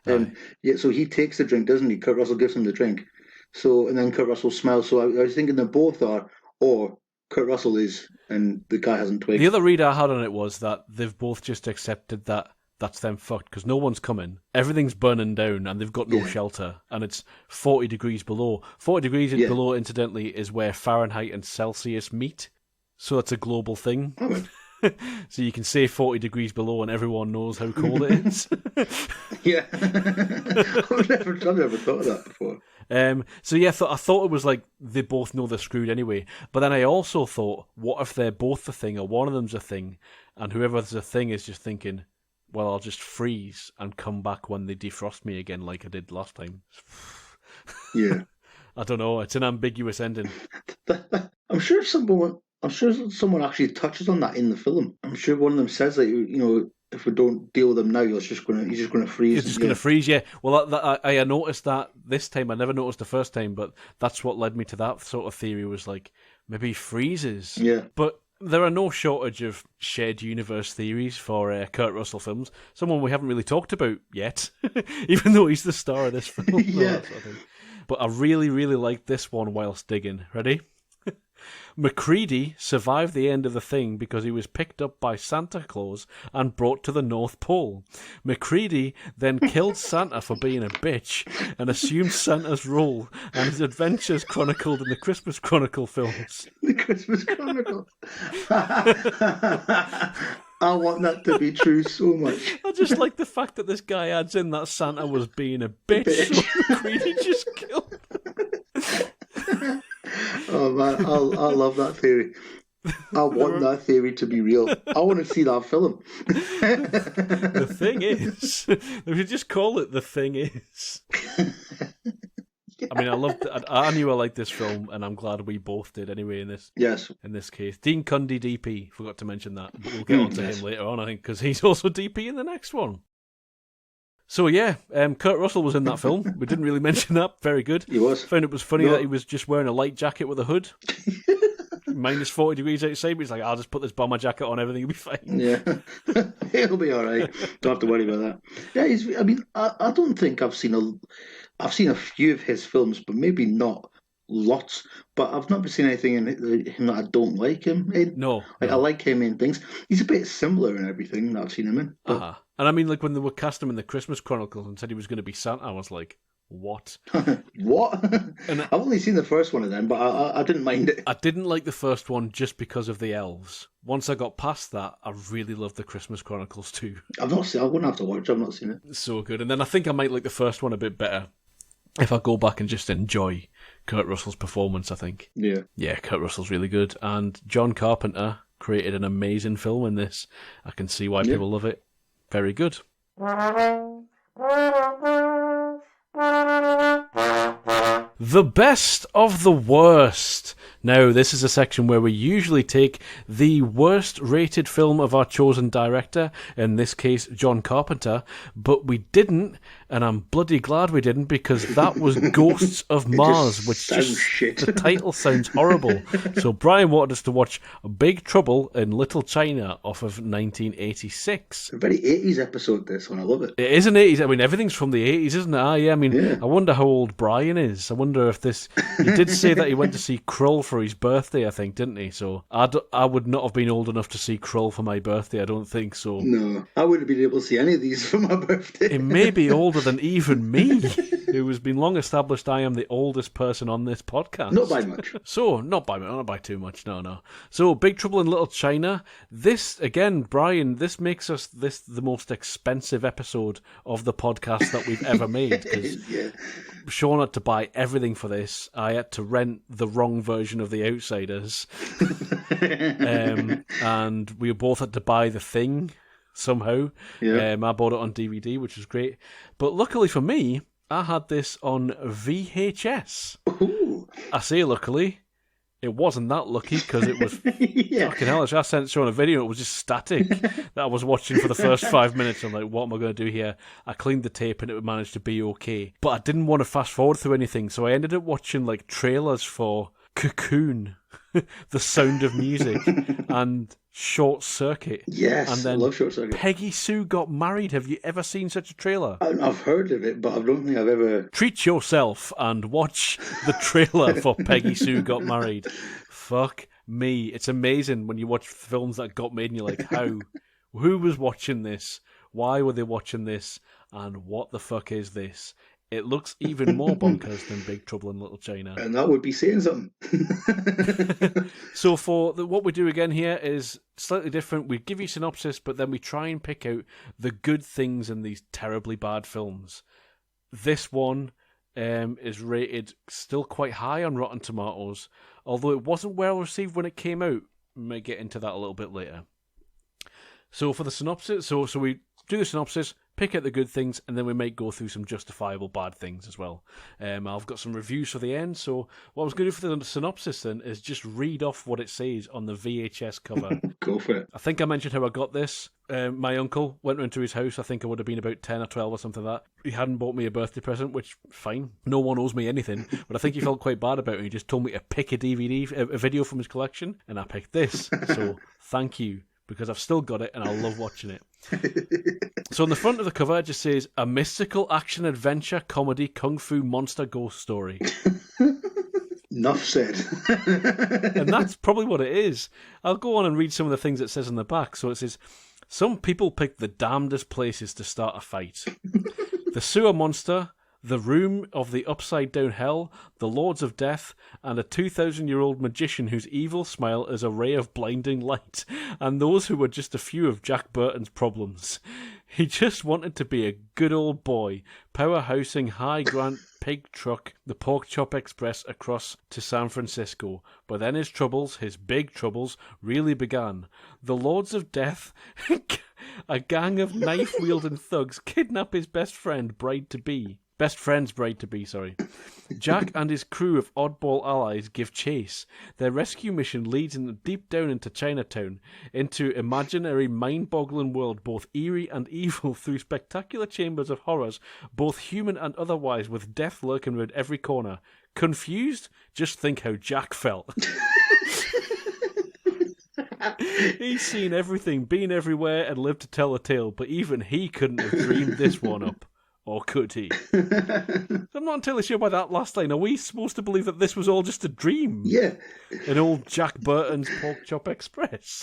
So he takes the drink, doesn't he? Kurt Russell gives him the drink. So, and then Kurt Russell smiles. So I was thinking they both are, or Kurt Russell is, and the guy hasn't twigged. The other read I had on it was that they've both just accepted that that's them fucked, because no one's coming. Everything's burning down, and they've got no shelter, and it's 40 degrees below. 40 degrees below, incidentally, is where Fahrenheit and Celsius meet. So it's a global thing. Oh, So you can say 40 degrees below and everyone knows how cold it is. Yeah. I've never thought of that before. So yeah, I thought it was like they both know they're screwed anyway. But then I also thought, what if they're both the thing or one of them's a thing, and whoever's a thing is just thinking, well, I'll just freeze and come back when they defrost me again like I did last time. Yeah. I don't know. It's an ambiguous ending. I'm sure someone actually touches on that in the film. I'm sure one of them says that if we don't deal with them now, he's just going to freeze. He's just going to freeze, yeah. Well, I noticed that this time. I never noticed the first time, but that's what led me to that sort of theory. Was like maybe he freezes. Yeah. But there are no shortage of shared universe theories for Kurt Russell films. Someone we haven't really talked about yet, even though he's the star of this film. Yeah. But I really, really liked this one whilst digging. Ready? MacReady survived the end of the thing because he was picked up by Santa Claus and brought to the North Pole. MacReady then killed Santa for being a bitch and assumed Santa's role, and his adventures chronicled in the Christmas Chronicle films. The Christmas Chronicle. I want that to be true so much. I just like the fact that this guy adds in that Santa was being a bitch. So MacReady just killed him. Oh man, I love that theory. I want that theory to be real. I want to see that film. The thing is, we should just call it The Thing Is. I mean, I knew I liked this film, and I'm glad we both did anyway in this. Yes. In this case. Dean Cundy DP, forgot to mention that. But we'll get on to him later on, I think, because he's also DP in the next one. So yeah, Kurt Russell was in that film. We didn't really mention that. Very good. He was. Found it was funny that he was just wearing a light jacket with a hood. Minus 40 degrees outside, but he's like, I'll just put this bomber jacket on, everything will be fine. Yeah. He'll be alright. Don't have to worry about that. Yeah, I don't think I've seen a few of his films, but maybe not lots. But I've not seen anything in him that I don't like him in. No. I like him in things. He's a bit similar in everything that I've seen him in. But... And I mean, like when they were cast him in the Christmas Chronicles and said he was going to be Santa, I was like, what? What? And I've only seen the first one of them, but I didn't mind it. I didn't like the first one just because of the elves. Once I got past that, I really loved the Christmas Chronicles too. I've not seen. I wouldn't have to watch. I've not seen it. So good. And then I think I might like the first one a bit better if I go back and just enjoy Kurt Russell's performance. I think. Yeah, Kurt Russell's really good, and John Carpenter created an amazing film in this. I can see why people love it. Very good. The best of the worst. Now, this is a section where we usually take the worst rated film of our chosen director, in this case, John Carpenter, but we didn't, and I'm bloody glad we didn't, because that was Ghosts of Mars, which sounds shit. The title sounds horrible. So Brian wanted us to watch Big Trouble in Little China off of 1986. A very 80s episode, this one. I love it. It is an 80s. I mean, everything's from the 80s, isn't it? Yeah, I mean, I wonder how old Brian is. I wonder if this... He did say that he went to see Krull for his birthday, I think, didn't he? So I would not have been old enough to see Krull for my birthday, I don't think so. No, I wouldn't have been able to see any of these for my birthday. He may be older than even me, who has been long established I am the oldest person on this podcast. Not by much. So, not by too much, no. So, Big Trouble in Little China. This, again, Brian, this makes us the most expensive episode of the podcast that we've ever made. Because Sean had to buy everything for this. I had to rent the wrong version of The Outsiders. And we both had to buy The Thing somehow. I bought it on DVD, which was great. But luckily for me, I had this on VHS. Ooh. I say luckily. It wasn't that lucky because it was fucking hell. I sent Sean a video. It was just static that I was watching for the first 5 minutes. I'm like, what am I going to do here? I cleaned the tape and it managed to be okay. But I didn't want to fast forward through anything, so I ended up watching like trailers for Cocoon, The Sound of Music, and Short Circuit. Yes, and then I love Short Circuit. Peggy Sue Got Married. Have you ever seen such a trailer? I've heard of it, but I don't think I've ever... Treat yourself and watch the trailer for Peggy Sue Got Married. Fuck me. It's amazing when you watch films that got made and you're like, how? Who was watching this? Why were they watching this? And what the fuck is this? it looks even more bonkers than Big Trouble in Little China. And that would be saying something. So what we do again here is slightly different. We give you synopsis, but then we try and pick out the good things in these terribly bad films. This one is rated still quite high on Rotten Tomatoes, although it wasn't well received when it came out. We might get into that a little bit later. So for the synopsis, so we do the synopsis, pick out the good things, and then we might go through some justifiable bad things as well. I've got some reviews for the end, so what I was going to do for the synopsis then is just read off what it says on the VHS cover. Go for it. I think I mentioned how I got this. My uncle went round to his house. I think I would have been about 10 or 12 or something like that. He hadn't bought me a birthday present, which, fine. No one owes me anything. But I think he felt quite bad about it. He just told me to pick a video from his collection, and I picked this. So thank you, because I've still got it and I love watching it. So on the front of the cover it just says, a mystical action adventure comedy kung fu monster ghost story. Enough said. And that's probably what it is. I'll go on and read some of the things it says on the back. So it says, some people pick the damnedest places to start a fight. The sewer monster, the room of the upside down hell, the lords of death, and a 2,000-year-old magician whose evil smile is a ray of blinding light, and those who were just a few of Jack Burton's problems. He just wanted to be a good old boy, powerhousing High Grant pig truck, the Pork Chop Express across to San Francisco. But then his troubles, his big troubles, really began. The Lords of Death, a gang of knife-wielding thugs, kidnap his best friend's bride-to-be. Jack and his crew of oddball allies give chase. Their rescue mission leads them deep down into Chinatown, into imaginary mind-boggling world, both eerie and evil, through spectacular chambers of horrors, both human and otherwise, with death lurking around every corner. Confused? Just think how Jack felt. He's seen everything, been everywhere, and lived to tell the tale, but even he couldn't have dreamed this one up. Or could he? I'm not entirely sure by that last line. Are we supposed to believe that this was all just a dream? Yeah. In old Jack Burton's Pork Chop Express.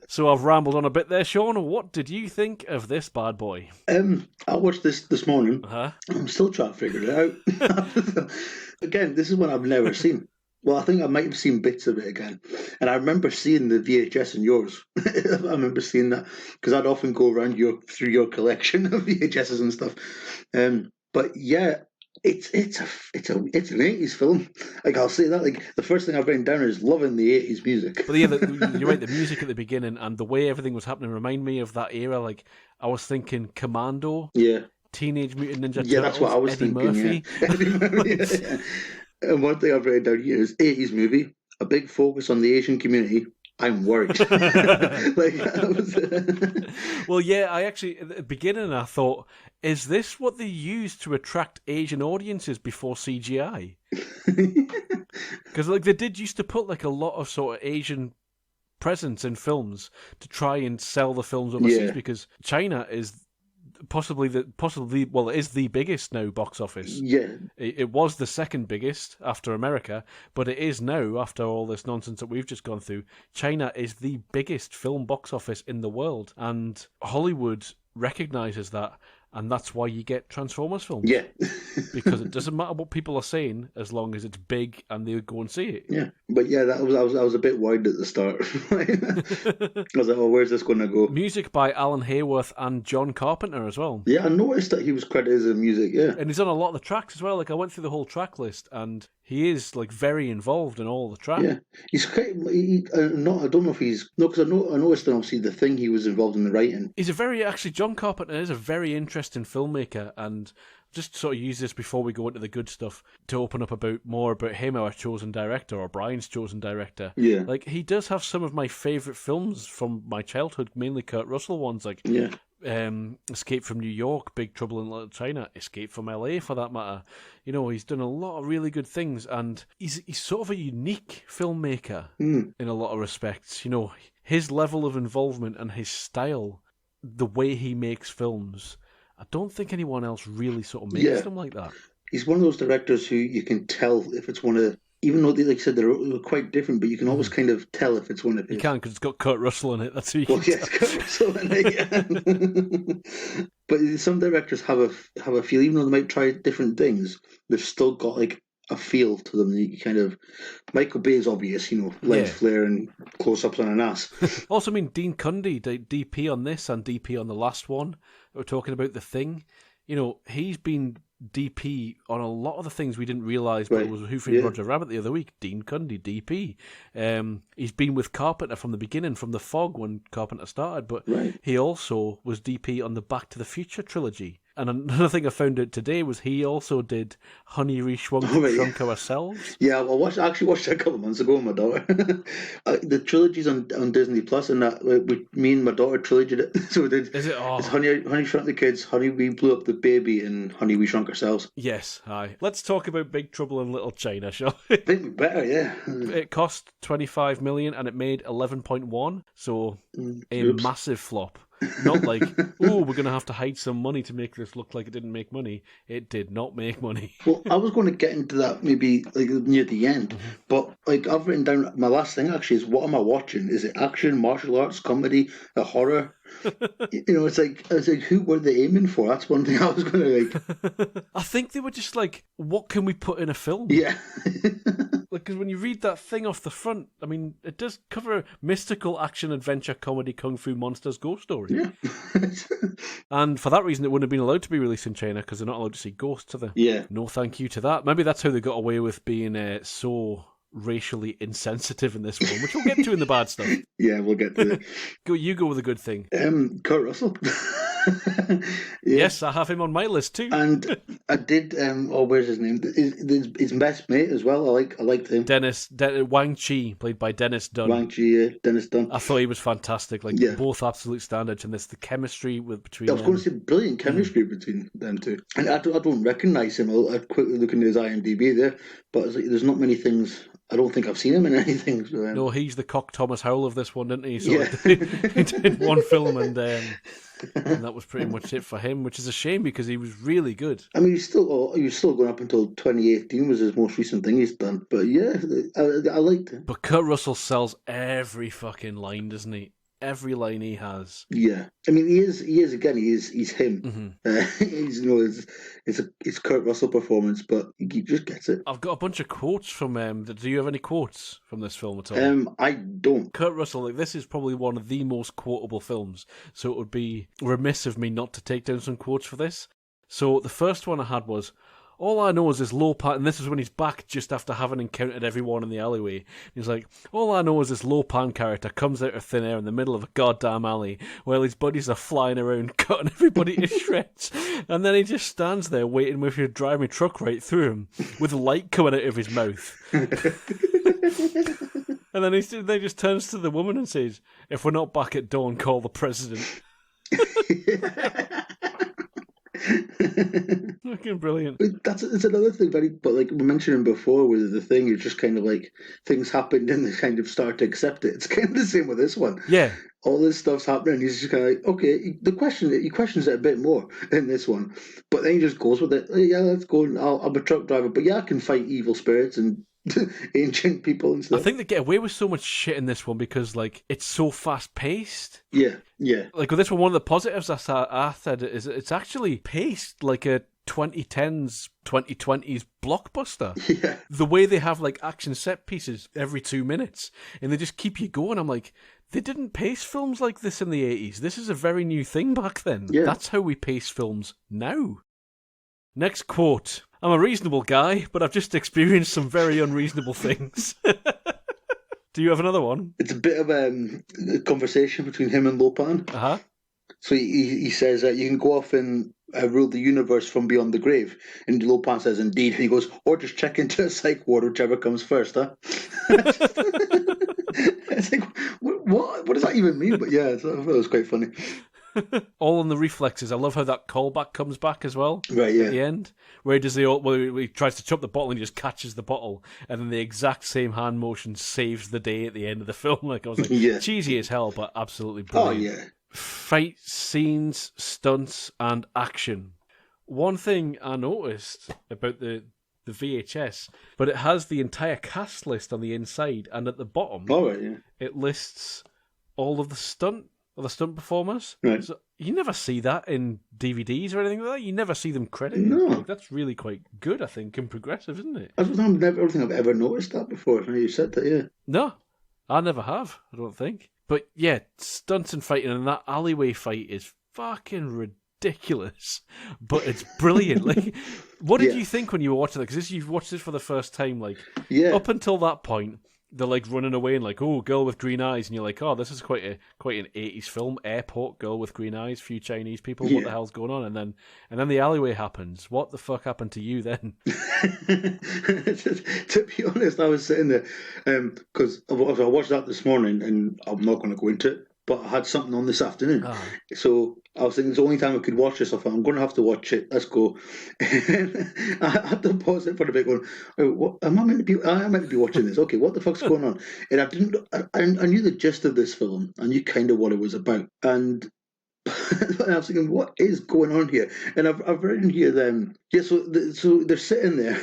So I've rambled on a bit there, Sean. What did you think of this bad boy? I watched this morning. Uh-huh. I'm still trying to figure it out. Again, this is one I've never seen. Well, I think I might have seen bits of it again. And I remember seeing the VHS in yours. I remember seeing that because I'd often go around through your collection of VHSs and stuff. But yeah, it's an 80s film. Like, I'll say that. Like, the first thing I've written down is loving the 80s music. But yeah, you're right. The music at the beginning and the way everything was happening remind me of that era. Like, I was thinking Commando. Yeah. Teenage Mutant Ninja Turtles. Yeah, that's what I was Eddie thinking. Murphy. Yeah. Eddie Murphy. Yeah. And one thing I've written down here is 80s movie, a big focus on the Asian community. I'm worried. Well, yeah, I actually, at the beginning, I thought, is this what they used to attract Asian audiences before CGI? Because like they did used to put like a lot of sort of Asian presence in films to try and sell the films overseas, because China is possibly it is the biggest now box office. Yeah. It was the second biggest after America, but it is now, after all this nonsense that we've just gone through, China is the biggest film box office in the world, and Hollywood recognises that, and that's why you get Transformers films. Yeah. Because it doesn't matter what people are saying as long as it's big and they go and see it. Yeah. But yeah, I was a bit worried at the start. I was like, oh, where's this going to go? Music by Alan Hayworth and John Carpenter as well. Yeah, I noticed that he was credited as music, yeah. And he's on a lot of the tracks as well. Like, I went through the whole track list and he is like very involved in all the tracks. Yeah, he's quite. I don't know if he's because I noticed that obviously the thing he was involved in the writing. He's John Carpenter is a very interesting filmmaker, and just sort of use this before we go into the good stuff to open up more about him, our chosen director, or Brian's chosen director. Yeah, like he does have some of my favourite films from my childhood, mainly Kurt Russell ones, like Escape from New York, Big Trouble in Little China, Escape from LA for that matter. You know, he's done a lot of really good things, and he's sort of a unique filmmaker in a lot of respects. You know, his level of involvement and his style, the way he makes films, I don't think anyone else really sort of makes them like that. He's one of those directors who you can tell if it's one of even though they, like I said, they're quite different, but you can always kind of tell if it's one of his. You can, because it's got Kurt Russell in it. That's who you Well, can yes, tell. Kurt Russell in it, yeah. But some directors have a feel, even though they might try different things, they've still got like a feel to them. You kind of Michael Bay is obvious, lens Yeah. flare and close ups on an ass. Also, I mean, Dean Cundy, DP on this and DP on the last one. We're talking about The Thing. He's been DP on a lot of the things we didn't realise, but Right. it was Who Framed Yeah. Roger Rabbit the other week. Dean Cundy, DP. He's been with Carpenter from the beginning, from The Fog when Carpenter started, but Right. he also was DP on the Back to the Future trilogy. And another thing I found out today was he also did Honey, We Shrunk, right. Shrunk Ourselves. Yeah, I actually watched it a couple of months ago with my daughter. The trilogy's on Disney Plus, and that me and my daughter trilogied it. So we did. Is it? Oh. It's Honey Shrunk the Kids, Honey We Blew Up the Baby, and Honey We Shrunk Ourselves. Yes, aye. Let's talk about Big Trouble in Little China, shall we? I think we better, yeah. It cost 25 million and it made 11.1, so a Oops. massive flop. Not like, oh, we're going to have to hide some money to make this look like it didn't make money. It did not make money. Well, I was going to get into that maybe like near the end, but like I've written down my last thing actually is what am I watching? Is it action, martial arts, comedy, a horror? It's like who were they aiming for? That's one thing I was going to like. I think they were just like, what can we put in a film? Yeah. Because when you read that thing off the front, I mean, it does cover mystical action, adventure, comedy, kung fu, monsters, ghost story. Yeah. And for that reason, it wouldn't have been allowed to be released in China because they're not allowed to see ghosts, are they? Yeah. No thank you to that. Maybe that's how they got away with being so racially insensitive in this one, which we'll get to in the bad stuff. Yeah, we'll get to it. You go with a good thing. Kurt Russell. Yes, I have him on my list too. And I did. Where's his name? His best mate as well. I liked him. Wang Chi, played by Dennis Dunn. Wang Chi, Dennis Dunn. I thought he was fantastic. Like both absolute standouts in this. The chemistry between. I was going to say brilliant chemistry between them two. And I don't recognise him. I'd quickly look into his IMDb there, but it's like, there's not many things. I don't think I've seen him in anything. So, no, he's the cock Thomas Howell of this one, didn't he? So yeah. he did one film and that was pretty much it for him, which is a shame because he was really good. I mean, he was still going up until 2018 was his most recent thing he's done. But yeah, I liked him. But Kurt Russell sells every fucking line, doesn't he? Every line he has. Yeah, I mean, he is again. He's him. Mm-hmm. It's Kurt Russell performance, but he just gets it. I've got a bunch of quotes from do you have any quotes from this film at all? I don't. Kurt Russell, this is probably one of the most quotable films, so it would be remiss of me not to take down some quotes for this. So the first one I had was, all I know is this low pan, and this is when he's back just after having encountered everyone in the alleyway. He's like, all I know is this low pan character comes out of thin air in the middle of a goddamn alley while his buddies are flying around cutting everybody to shreds. And then he just stands there waiting with you driving a truck right through him with light coming out of his mouth. And then he just turns to the woman and says, if we're not back at dawn, call the president. Fucking brilliant. It's another thing, but like we mentioned before with the thing, it's just kind of like things happened and they kind of start to accept it. It's kind of the same with this one. Yeah. All this stuff's happening. He's just kind of like, okay, he questions it a bit more in this one, but then he just goes with it. Yeah, let's go. I'm a truck driver, but yeah, I can fight evil spirits and ancient people and stuff. I think they get away with so much shit in this one because like it's so fast paced. Yeah. Like with this one of the positives I said is it's actually paced like a 2010s, 2020s blockbuster. Yeah. The way they have like action set pieces every 2 minutes and they just keep you going. I'm like, they didn't pace films like this in the 80s. This is a very new thing back then. Yeah. That's how we pace films now. Next quote. I'm a reasonable guy, but I've just experienced some very unreasonable things. Do you have another one? It's a bit of a conversation between him and Lopan. Uh-huh. So he says that you can go off and rule the universe from beyond the grave. And Lopan says, indeed. And he goes, or just check into a psych ward, whichever comes first, huh? It's like, what does that even mean? But yeah, I thought it was quite funny. All on the reflexes. I love how that callback comes back as well. Right, yeah. At the end, where he tries to chop the bottle and he just catches the bottle, and then the exact same hand motion saves the day at the end of the film. Like I was like, Yeah. cheesy as hell, but absolutely Oh, brilliant. yeah. Fight scenes, stunts, and action. One thing I noticed about the the VHS, but it has the entire cast list on the inside, and at the bottom, it lists all of the stunt performers. Right. So you never see that in DVDs or anything like that. You never see them credited. No. Like, that's really quite good, I think, and progressive, isn't it? I don't think I've ever noticed that before. Now you said that, yeah. No, I never have, I don't think. But yeah, stunts and fighting, and that alleyway fight is fucking ridiculous, but it's brilliant. Like, what did you think when you were watching it? Because you've watched this for the first time, like, up until that point, they're like running away and like, oh, girl with green eyes, and you're like, oh, this is quite an 80s film. Airport, girl with green eyes, few Chinese people. What the hell's going on? And then the alleyway happens. What the fuck happened to you then? To be honest, I was sitting there because I watched that this morning, and I'm not going to go into it, but I had something on this afternoon. So I was thinking it's the only time I could watch this. I thought, I'm going to have to watch it. Let's go. I had to pause it for a bit going, oh, what, am I meant to be watching this? Okay, what the fuck's going on? And I knew the gist of this film. I knew kind of what it was about. And I was thinking, what is going on here? And I've read in here them. Yeah, so they're sitting there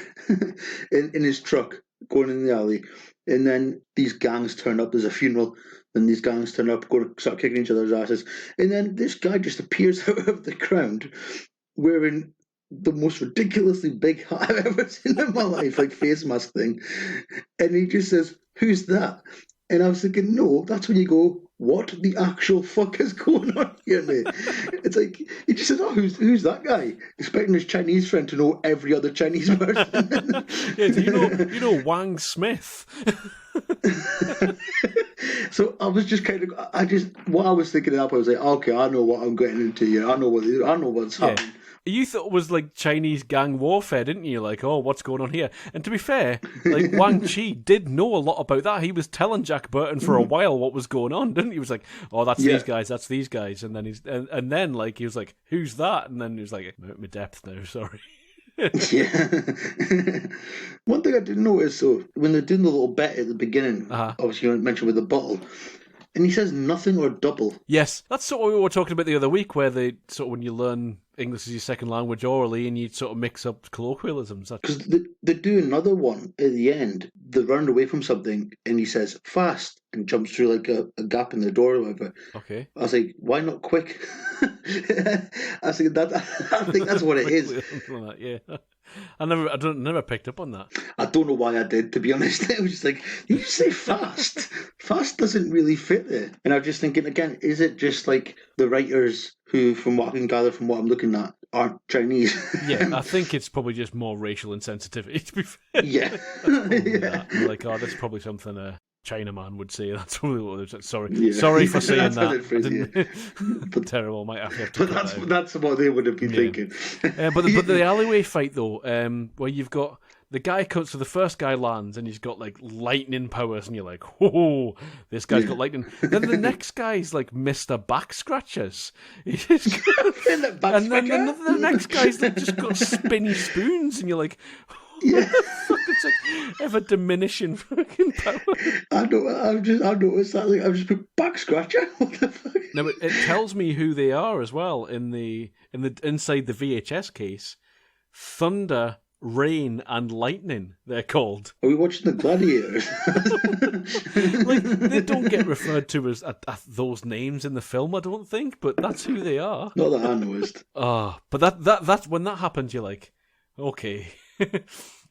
in his truck, going in the alley, and then these gangs turn up. There's a funeral, and these gangs turn up, go to start kicking each other's asses, and then this guy just appears out of the ground, wearing the most ridiculously big hat I've ever seen in my life, like face mask thing, and he just says, "Who's that?" And I was thinking, no, that's when you go, what the actual fuck is going on here, mate? It's like, he just says, oh, who's that guy? Expecting his Chinese friend to know every other Chinese person. Yeah, do you know Wang Smith? So I was just what I was thinking up, I was like, okay, I know what I'm getting into here. I know what's happening. You thought it was like Chinese gang warfare, didn't you? Like, oh, what's going on here? And to be fair, like Wang Chi did know a lot about that. He was telling Jack Burton for a while what was going on, didn't he? He was like, oh, that's these guys, and then and then like he was like, who's that? And then he was like, I'm out my depth now, sorry. Yeah. One thing I didn't notice, so when they're doing the little bet at the beginning, obviously you mentioned with the bottle, and he says nothing or double. Yes, that's sort of what we were talking about the other week, where they sort of, when you learn English as your second language orally, and you sort of mix up colloquialisms. Because they do another one at the end. They run away from something, and he says fast and jumps through like a gap in the door or whatever. Okay. I was like, why not quick? I think that's what it is. Yeah. I never picked up on that. I don't know why I did, to be honest. It was just like, you say fast. Fast doesn't really fit there. And I'm just thinking, again, is it just like the writers who, from what I can gather from what I'm looking at, aren't Chinese? Yeah, I think it's probably just more racial insensitivity, to be fair. Yeah. Like, oh, that's probably something a Chinaman would say. That's probably what they're saying. Sorry for saying that. Terrible. Might have to but that's what they would have been thinking. But the alleyway fight, though, where you've got the guy cuts, so the first guy lands and he's got like lightning powers, and you're like, whoa, this guy's got lightning. Then the next guy's like Mr. Back Scratchers. And then the next guy's like just got spinny spoons, and you're like, what the fuck? It's like ever diminishing fucking power. I noticed that. Like, I've just put Back Scratcher. What the fuck? No, but it tells me who they are as well in the inside the VHS case. Thunder, Rain, and Lightning, they're called. Are we watching the Gladiators? Like, they don't get referred to as those names in the film, I don't think, but that's who they are. Not that I noticed. But that's when that happens, you're like, okay.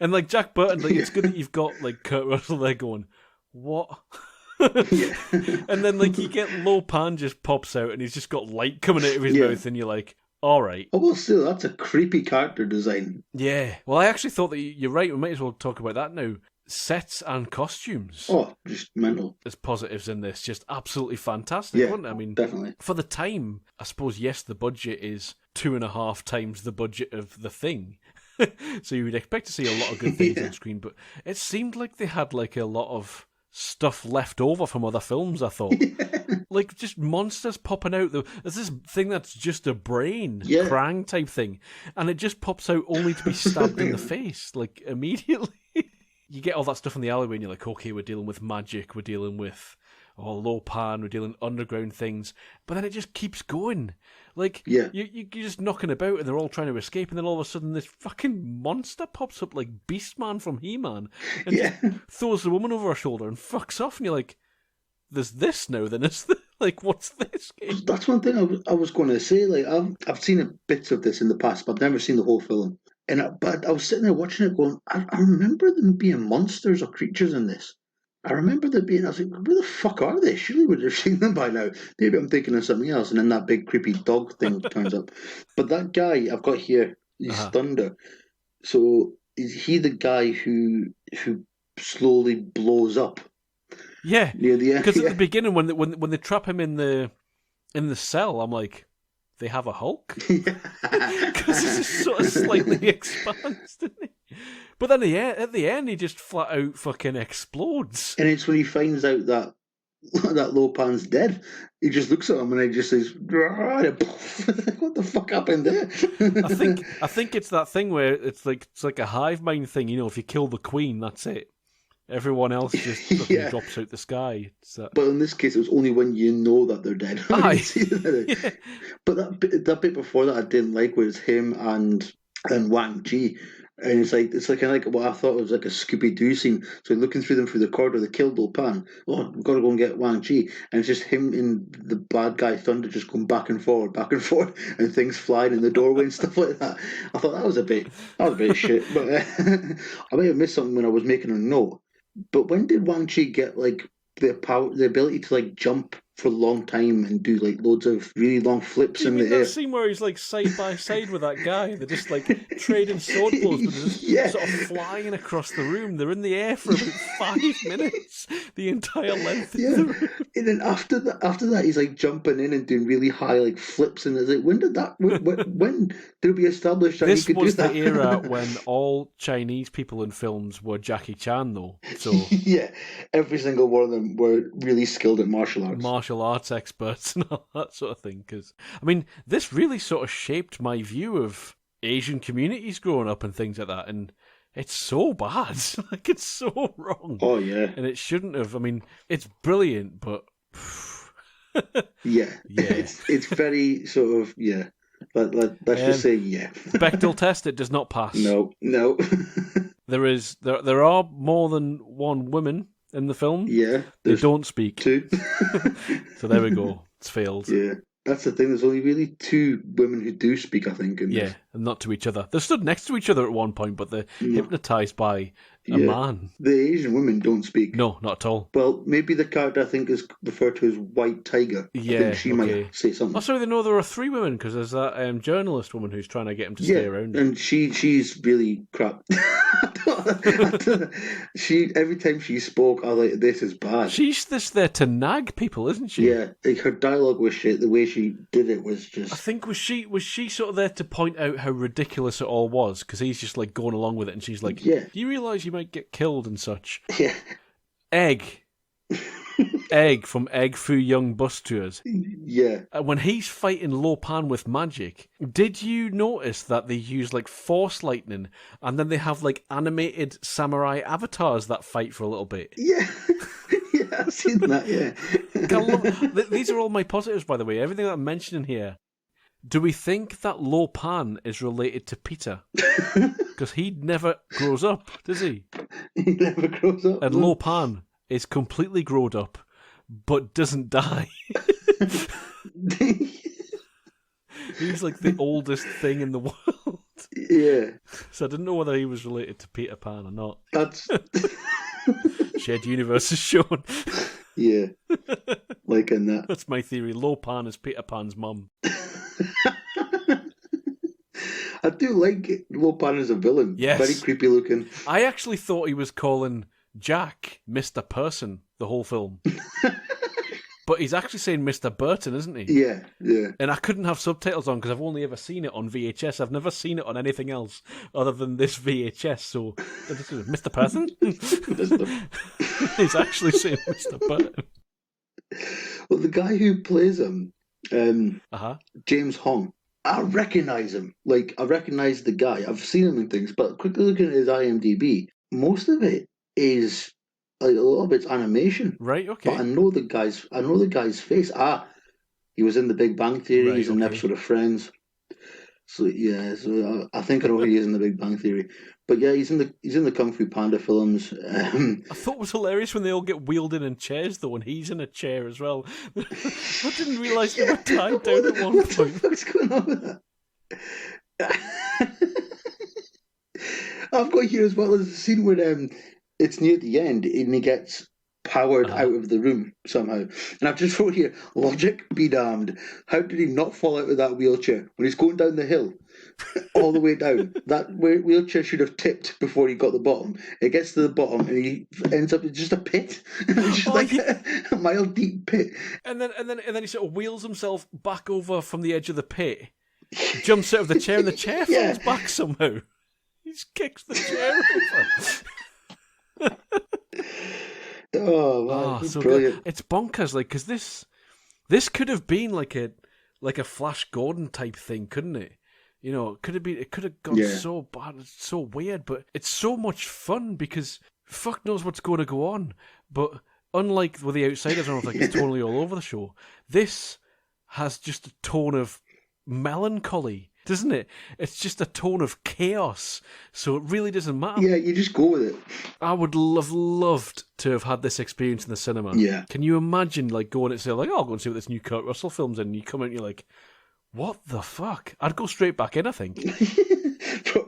And like Jack Burton, like, it's good that you've got like Kurt Russell there going, what? And then like you get Lo Pan just pops out and he's just got light coming out of his mouth, and you're like, all right. Oh, well, still, that's a creepy character design. Yeah. Well, I actually thought that you're right. We might as well talk about that now. Sets and costumes. Oh, just mental. There's positives in this. Just absolutely fantastic, wasn't it? I mean, definitely. For the time, I suppose, yes, the budget is 2.5 times the budget of The Thing. So you would expect to see a lot of good things on screen, but it seemed like they had like a lot of stuff left over from other films, I thought. Like just monsters popping out. There's this thing that's just a brain, Krang type thing, and it just pops out only to be stabbed in the face, like immediately. You get all that stuff in the alleyway and you're like, okay, we're dealing with magic, we're dealing with Lo Pan, we're dealing underground things, but then it just keeps going. Like, Yeah. you're just knocking about and they're all trying to escape, and then all of a sudden this fucking monster pops up like Beastman from He-Man and Yeah. just throws the woman over her shoulder and fucks off, and you're like, there's this now, then, is there? Like, what's this game? That's one thing I was going to say. Like, I've seen a bits of this in the past, but I've never seen the whole film. But I was sitting there watching it, going, I remember them being monsters or creatures in this. I remember there being. I was like, where the fuck are they? Surely we'd have seen them by now. Maybe I'm thinking of something else. And then that big creepy dog thing turns up. But that guy I've got here, he's Thunder. So is he the guy who slowly blows up? Yeah, Near the end. Because at the beginning, when they trap him in the cell, I'm like, they have a Hulk? Because he just sort of slightly expands, didn't he? But then at the end, he just flat out fucking explodes. And it's when he finds out that Lopan's dead. He just looks at him and he just says, "What the fuck happened there?" I think it's that thing where it's like a hive mind thing. You know, if you kill the queen, that's it. Everyone else just fucking drops out the sky. But in this case, it was only when you know that they're dead. Yeah. But that bit before that I didn't like was him and Wang Chi. And it's like what I thought was like a Scooby Doo scene. So looking through them through the corridor, they killed Lo Pan. Oh, we've got to go and get Wang Chi. And it's just him and the bad guy Thunder just going back and forward, and things flying in the doorway and stuff like that. I thought that was a bit shit. But I may have missed something when I was making a note. But when did Wang Chi get like the ability to like jump for a long time and do like loads of really long flips in the air? That scene where he's like side by side with that guy, they're just like trading sword blows, but they're just sort of flying across the room. They're in the air for about 5 minutes, the entire length of the room. And then after that, he's like jumping in and doing really high like flips. And it's like, when did we establish that this he could do that? This was the era when all Chinese people in films were Jackie Chan, though. So yeah, every single one of them were really skilled at martial arts experts and all that sort of thing. Because I mean, this really sort of shaped my view of Asian communities growing up and things like that. And it's so bad. Like, it's so wrong. Oh, yeah. And it shouldn't have. I mean, it's brilliant, but... yeah. It's very sort of, yeah. Let's just say, yeah. Bechdel test, it does not pass. No. There are more than one woman in the film. Yeah. They don't speak. 2. So there we go. It's failed. Yeah. That's the thing. There's only really 2 women who do speak, I think. And not to each other. They're stood next to each other at one point, but they're hypnotised by a man. The Asian women don't speak. No, not at all. Well, maybe the character I think is referred to as White Tiger. Yeah, I think she might say something. Oh, sorry, they know there are 3 women because there's that journalist woman who's trying to get him to stay around. And she's really crap. She every time she spoke, I was like, this is bad. She's there to nag people, isn't she? Yeah, like her dialogue was shit. The way she did it was just. I think was she sort of there to point out how ridiculous it all was because he's just like going along with it, and she's like, yeah. Do you realise you might get killed and such? Yeah. Egg from Egg Foo Young Bus Tours. Yeah. When he's fighting Lo Pan with magic, did you notice that they use like force lightning and then they have like animated samurai avatars that fight for a little bit? Yeah. Yeah, I've seen that, yeah. These are all my positives, by the way. Everything that I'm mentioning here. Do we think that Lo Pan is related to Peter? Because he never grows up, does he? He never grows up. And Lo Pan is completely grown up, but doesn't die. He's like the oldest thing in the world. Yeah. So I didn't know whether he was related to Peter Pan or not. That's... Shared universe is shown. Yeah. Like in that. That's my theory. Lo Pan is Peter Pan's mum. I do like Lo Pan as a villain. Yes. Very creepy looking. I actually thought he was calling Jack Mr. Person the whole film. But he's actually saying Mr. Burton, isn't he? Yeah, yeah. And I couldn't have subtitles on because I've only ever seen it on VHS. I've never seen it on anything else other than this VHS. So, Mr. Person? He's actually saying Mr. Burton. Well, the guy who plays him, James Hong, I recognise him. Like, I recognise the guy. I've seen him in things, but quickly looking at his IMDb, most of it is like a lot of it's animation. Right, But I okay. know the guy's face. He was in The Big Bang Theory. Right, He's in an okay. episode of Friends. So yeah, I think I know who he is in The Big Bang Theory. But yeah, he's in the Kung Fu Panda films. I thought it was hilarious when they all get wheeled in chairs, though, and he's in a chair as well. I didn't realise they were tied down at one what the point. fuck's going on with that? I've got here as well as the scene where it's near the end and he gets powered Uh-huh. out of the room somehow. And I've just wrote here, logic be damned. How did he not fall out of that wheelchair when he's going down the hill? All the way down. That wheelchair should have tipped before he got the bottom. It gets to the bottom and he ends up in just a pit. It's just Oh, like yeah. a mile deep pit. And then he sort of wheels himself back over from the edge of the pit, jumps out of the chair, and the chair Yeah. falls back somehow. He just kicks the chair over. Oh man, Oh, it's so brilliant. good. It's bonkers, like, because this could have been like a Flash Gordon type thing, couldn't it? You know, it could have gone Yeah. so bad, it's so weird, but it's so much fun because fuck knows what's going to go on. But unlike with The Outsiders, I don't think it's totally all over the show. This has just a tone of melancholy, doesn't it? It's just a tone of chaos. So it really doesn't matter. Yeah, you just go with it. I would have loved to have had this experience in the cinema. Yeah. Can you imagine, like, going and say, like, oh, I'll go and see what this new Kurt Russell film's in, and you come out and you're like, what the fuck? I'd go straight back in, I think.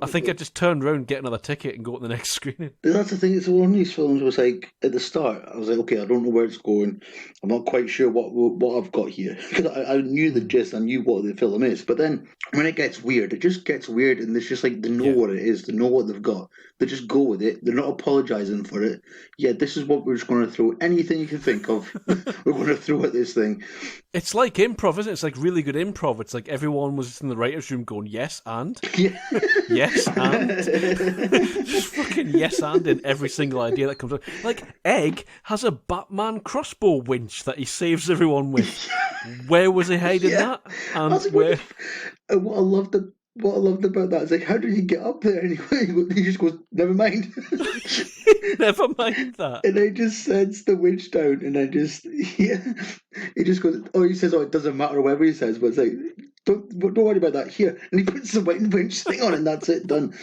I think I'd just turn around, get another ticket, and go to the next screening. But that's the thing. It's one of these films was like at the start. I was like, okay, I don't know where it's going. I'm not quite sure what I've got here because I knew the gist. I knew what the film is. But then when it gets weird, it just gets weird, and it's just like they know Yeah. what it is. They know what they've got. They just go with it. They're not apologising for it. Yeah, this is what we're just going to throw. Anything you can think of, we're going to throw at this thing. It's like improv, isn't it? It's like really good improv. It's like everyone was in the writer's room going, yes, and? Yeah. Yes, and? Just fucking yes, and in every single idea that comes up. Like, Egg has a Batman crossbow winch that he saves everyone with. Where was he hiding Yeah. that? I And was like, where... what I loved about that is like, how did he get up there anyway? He just goes, never mind. Never mind that. And I just sets the winch down, and I just, yeah, he just goes, oh, he says, oh, it doesn't matter whatever he says, but it's like, don't worry about that here. And he puts the winch thing on, and that's it, done.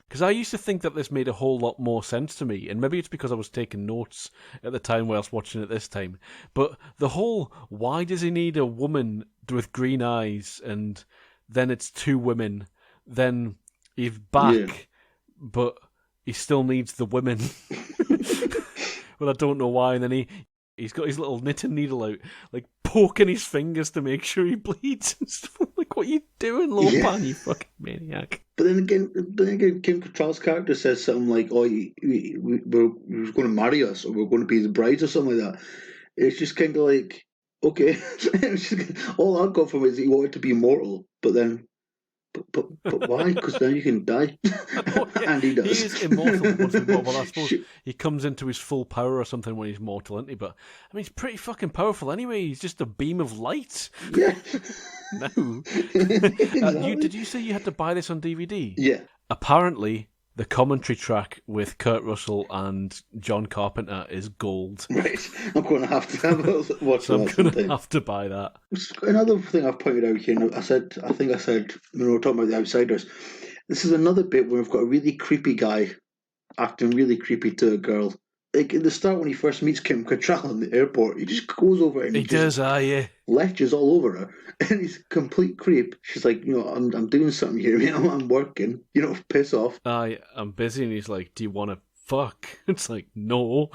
Because I used to think that this made a whole lot more sense to me, and maybe it's because I was taking notes at the time while I was watching it this time. But the whole, why does he need a woman with green eyes, and then it's two women, then he's back, but he still needs the women. Well, I don't know why, and then he's got his little knitting needle out, like poking his fingers to make sure he bleeds and stuff. Like, what are you doing, Lopan, you fucking maniac? But then again, Kim Cattrall's character says something like, "Oh, we're going to marry us, or we're going to be the brides, or something like that." It's just kind of like, okay. All I got from it is he wanted to be immortal, but then, but why? Because then you can die, Oh, yeah. and he does. He is immortal. Well, I suppose he comes into his full power or something when he's mortal, isn't he? But I mean, he's pretty fucking powerful anyway. He's just a beam of light. Yeah. No. Exactly. Did you say you had to buy this on DVD? Yeah. Apparently, the commentary track with Kurt Russell and John Carpenter is gold. Right. I'm going to have to watch So I'm that going to sometime. have to buy that. Another thing I've pointed out here, and I think I said when we were talking about The Outsiders, this is another bit where we've got a really creepy guy acting really creepy to a girl. Like at the start when he first meets Kim Cattrall in the airport, he just goes over and He does, yeah. ledges all over her, and he's a complete creep. She's like, I'm doing something here, I'm working, piss off. I'm busy, and he's like, do you want to fuck? It's like, no.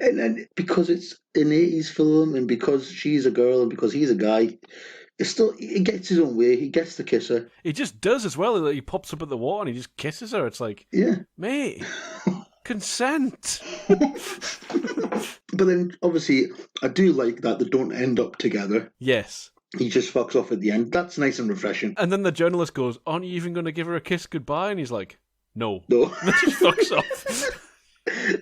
And then because it's an 80s film, and because she's a girl, and because he's a guy, he gets his own way. He gets to kiss her. He just does as well. He pops up at the water and he just kisses her. It's like, Yeah. mate, consent. But then, obviously, I do like that they don't end up together. Yes. He just fucks off at the end. That's nice and refreshing. And then the journalist goes, aren't you even going to give her a kiss goodbye? And he's like, no. No. And then just fucks off.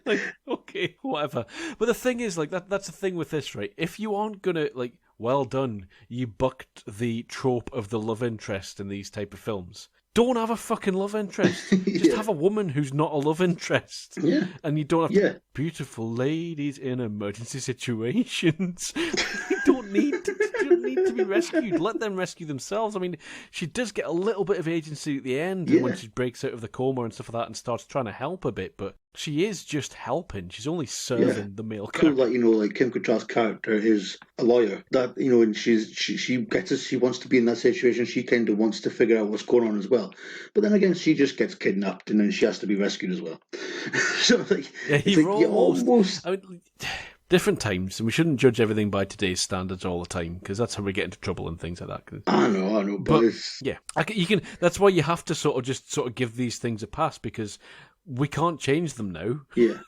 Like, okay, whatever. But the thing is, like, that's the thing with this, right? If you aren't going to, like, well done, you bucked the trope of the love interest in these type of films. don't have a fucking love interest. Just have a woman who's not a love interest. Yeah. And you don't have to, beautiful ladies in emergency situations. You don't need to be rescued. Let them rescue themselves. I mean, she does get a little bit of agency at the end when she breaks out of the coma and stuff like that and starts trying to help a bit, but she is just helping. She's only serving the male character. Cool that, you know, like Kim Cattrall's character is a lawyer. That, you know, and she gets it. She wants to be in that situation. She kind of wants to figure out what's going on as well. But then again, she just gets kidnapped and then she has to be rescued as well. So like, almost. I mean, different times, and we shouldn't judge everything by today's standards all the time, because that's how we get into trouble and things like that. I know, but it's... yeah, you can. That's why you have to sort of give these things a pass, because we can't change them now. Yeah.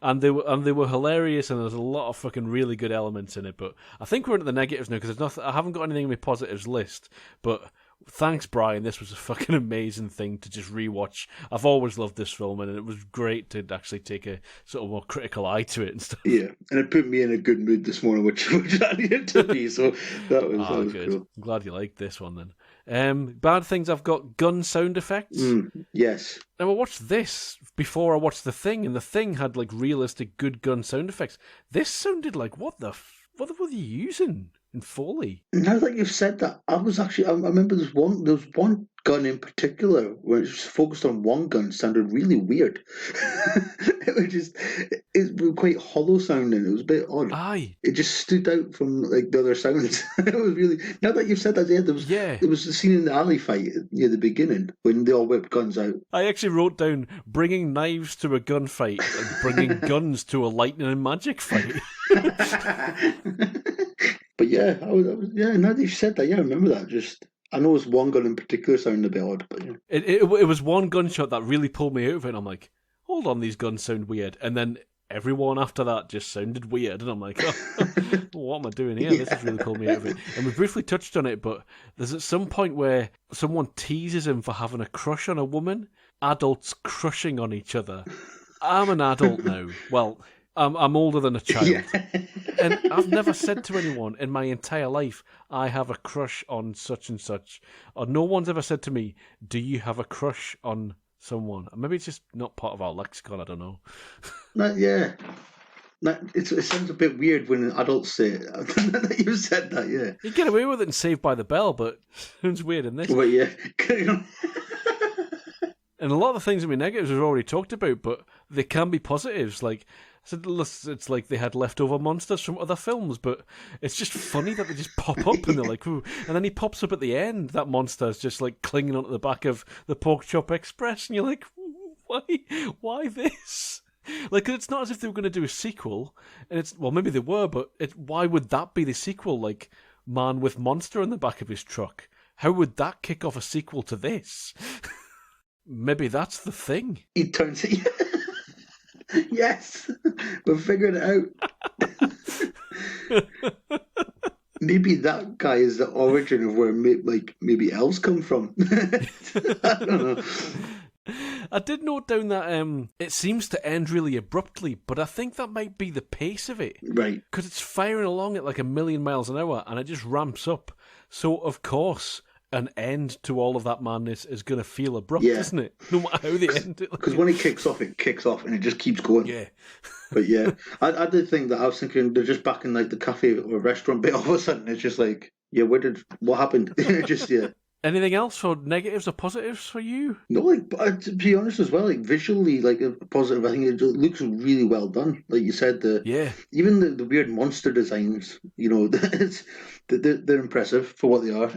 and they were hilarious, and there's a lot of fucking really good elements in it. But I think we're into the negatives now, because I haven't got anything on my positives list. But thanks, Brian. This was a fucking amazing thing to just rewatch. I've always loved this film, and it was great to actually take a sort of more critical eye to it and stuff. Yeah, and it put me in a good mood this morning, which I needed to be. So that was good. Cool. I'm glad you liked this one then. Bad things, I've got gun sound effects. Yes. Now, I watched this before I watched The Thing, and The Thing had like realistic good gun sound effects. This sounded like, what were they using in Foley? Now that you've said that, I remember there was one gun in particular where it was focused on one gun, sounded really weird. It was quite hollow sounding. It was a bit odd. Aye. It just stood out from like the other sounds. It was really, now that you've said that, there was the scene in the alley fight near the beginning when they all whipped guns out. I actually wrote down bringing knives to a gunfight and bringing guns to a lightning and magic fight. But yeah, now that you've said that, I remember that. I know it was one gun in particular sounded a bit odd, but yeah. It was one gunshot that really pulled me out of it, and I'm like, hold on, these guns sound weird. And then everyone after that just sounded weird, and I'm like, what am I doing here? This has really pulled me out of it. And we briefly touched on it, but there's at some point where someone teases him for having a crush on a woman, adults crushing on each other. I'm an adult now. Well, I'm older than a child. Yeah. And I've never said to anyone in my entire life, I have a crush on such and such. Or no one's ever said to me, do you have a crush on someone? Maybe it's just not part of our lexicon, I don't know. It sounds a bit weird when adults say it. You said that, yeah. You get away with it in Saved by the Bell, but it sounds weird in this. But yeah. And a lot of the things in my negatives we've already talked about, but they can be positives. Like, it's like they had leftover monsters from other films, but it's just funny that they just pop up and they're like, ooh. And then he pops up at the end. That monster's just like clinging onto the back of the Pork Chop Express, and you're like, why this? Like, it's not as if they were going to do a sequel, and maybe they were, but why would that be the sequel? Like, man with monster in the back of his truck. How would that kick off a sequel to this? Maybe that's the thing. He turns it. Yes, we're figuring it out. Maybe that guy is the origin of where maybe elves come from. I don't know. I did note down that it seems to end really abruptly, but I think that might be the pace of it. Right. Because it's firing along at like 1,000,000 miles an hour, and it just ramps up. So, of course, an end to all of that madness is going to feel abrupt, isn't it? No matter how they end it. Because when it kicks off, and it just keeps going. Yeah. But yeah, I did think that. I was thinking they're just back in like the cafe or restaurant bit. All of a sudden, it's just like, yeah, what happened? Just, yeah. Anything else for negatives or positives for you? No, like, to be honest as well, like visually, like a positive, I think it looks really well done. Like you said, even the weird monster designs, you know, they're impressive for what they are.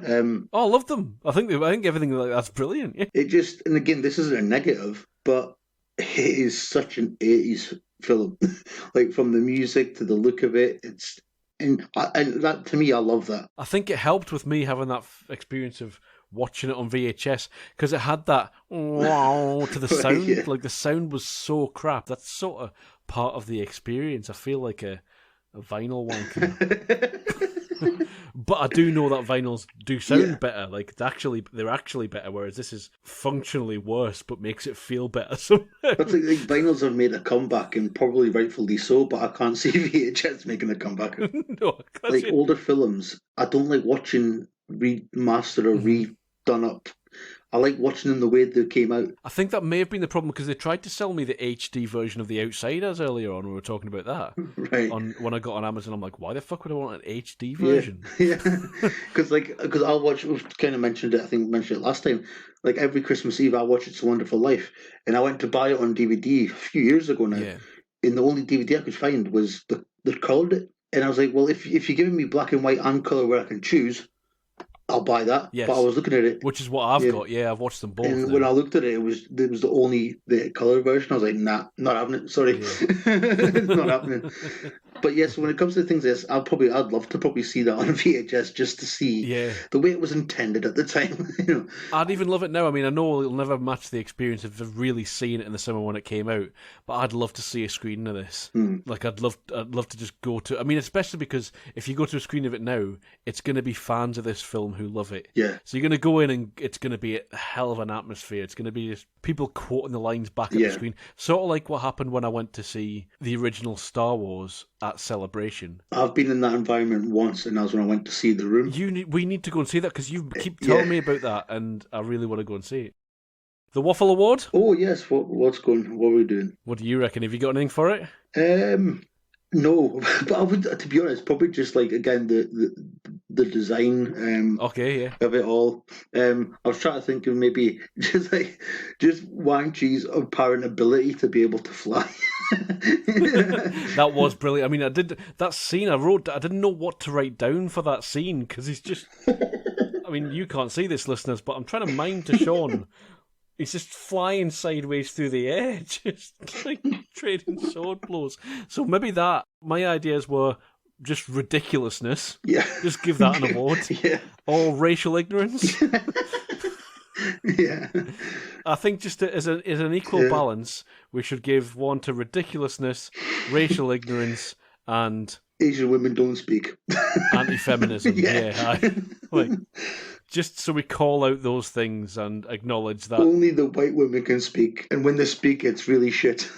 I love them. I think everything like that's brilliant. Yeah. It just, and again, this isn't a negative, but it is such an 80s film. Like from the music to the look of it, and that, to me, I love that. I think it helped with me having that experience of watching it on VHS, because it had that wow to the sound. Yeah. Like the sound was so crap. That's sort of part of the experience. I feel like a vinyl wanker. But I do know that vinyls do sound better. Like they're actually better, whereas this is functionally worse, but makes it feel better somehow. But like vinyls have made a comeback, and probably rightfully so. But I can't see VHS making a comeback. No, like older films, I don't like watching remastered or redone up. I like watching them the way they came out. I think that may have been the problem because they tried to sell me the HD version of The Outsiders earlier on. We were talking about that. Right. When I got on Amazon, I'm like, why the fuck would I want an HD version? Yeah. Because I'll watch. We've kind of mentioned it. I think we mentioned it last time. Like every Christmas Eve, I watch It's a Wonderful Life, and I went to buy it on DVD a few years ago now. Yeah. And the only DVD I could find was they colored it, and I was like, well, if you're giving me black and white and color where I can choose, I'll buy that. Yes. But I was looking at it, which is what I've got. Yeah, I've watched them both. and now. when I looked at it, it was the color version. I was like, nah, not having it. Sorry, not happening. But yes, when it comes to things like this, I'd love to probably see that on VHS just to see the way it was intended at the time. I'd even love it now. I mean, I know it'll never match the experience of really seeing it in the summer when it came out, but I'd love to see a screening of this. Like, I'd love to just go to. I mean, especially because if you go to a screening of it now, it's going to be fans of this film who love it. Yeah. So you're going to go in and it's going to be a hell of an atmosphere. It's going to be just people quoting the lines back at the screen, sort of like what happened when I went to see the original Star Wars at Celebration. I've been in that environment once, and that was when I went to see The Room. We need to go and see that because you keep telling me about that, and I really want to go and see it. The Waffle Award? Oh yes, what are we doing? What do you reckon? Have you got anything for it? No, but I would, to be honest, probably just like again the design of it all. I was trying to think of maybe just Wang Chi's apparent ability to be able to fly. That was brilliant. I mean, I did that scene. I didn't know what to write down for that scene because he's just. I mean, you can't see this, listeners, but I'm trying to mime to Sean. He's just flying sideways through the air, just like trading sword blows. So maybe my ideas were just ridiculousness. Yeah. Just give that an award. Yeah. Or racial ignorance. Yeah. I think just as an equal balance, we should give one to ridiculousness, racial ignorance, and Asian women don't speak. Anti-feminism. Just so we call out those things and acknowledge that only the white women can speak, and when they speak, it's really shit.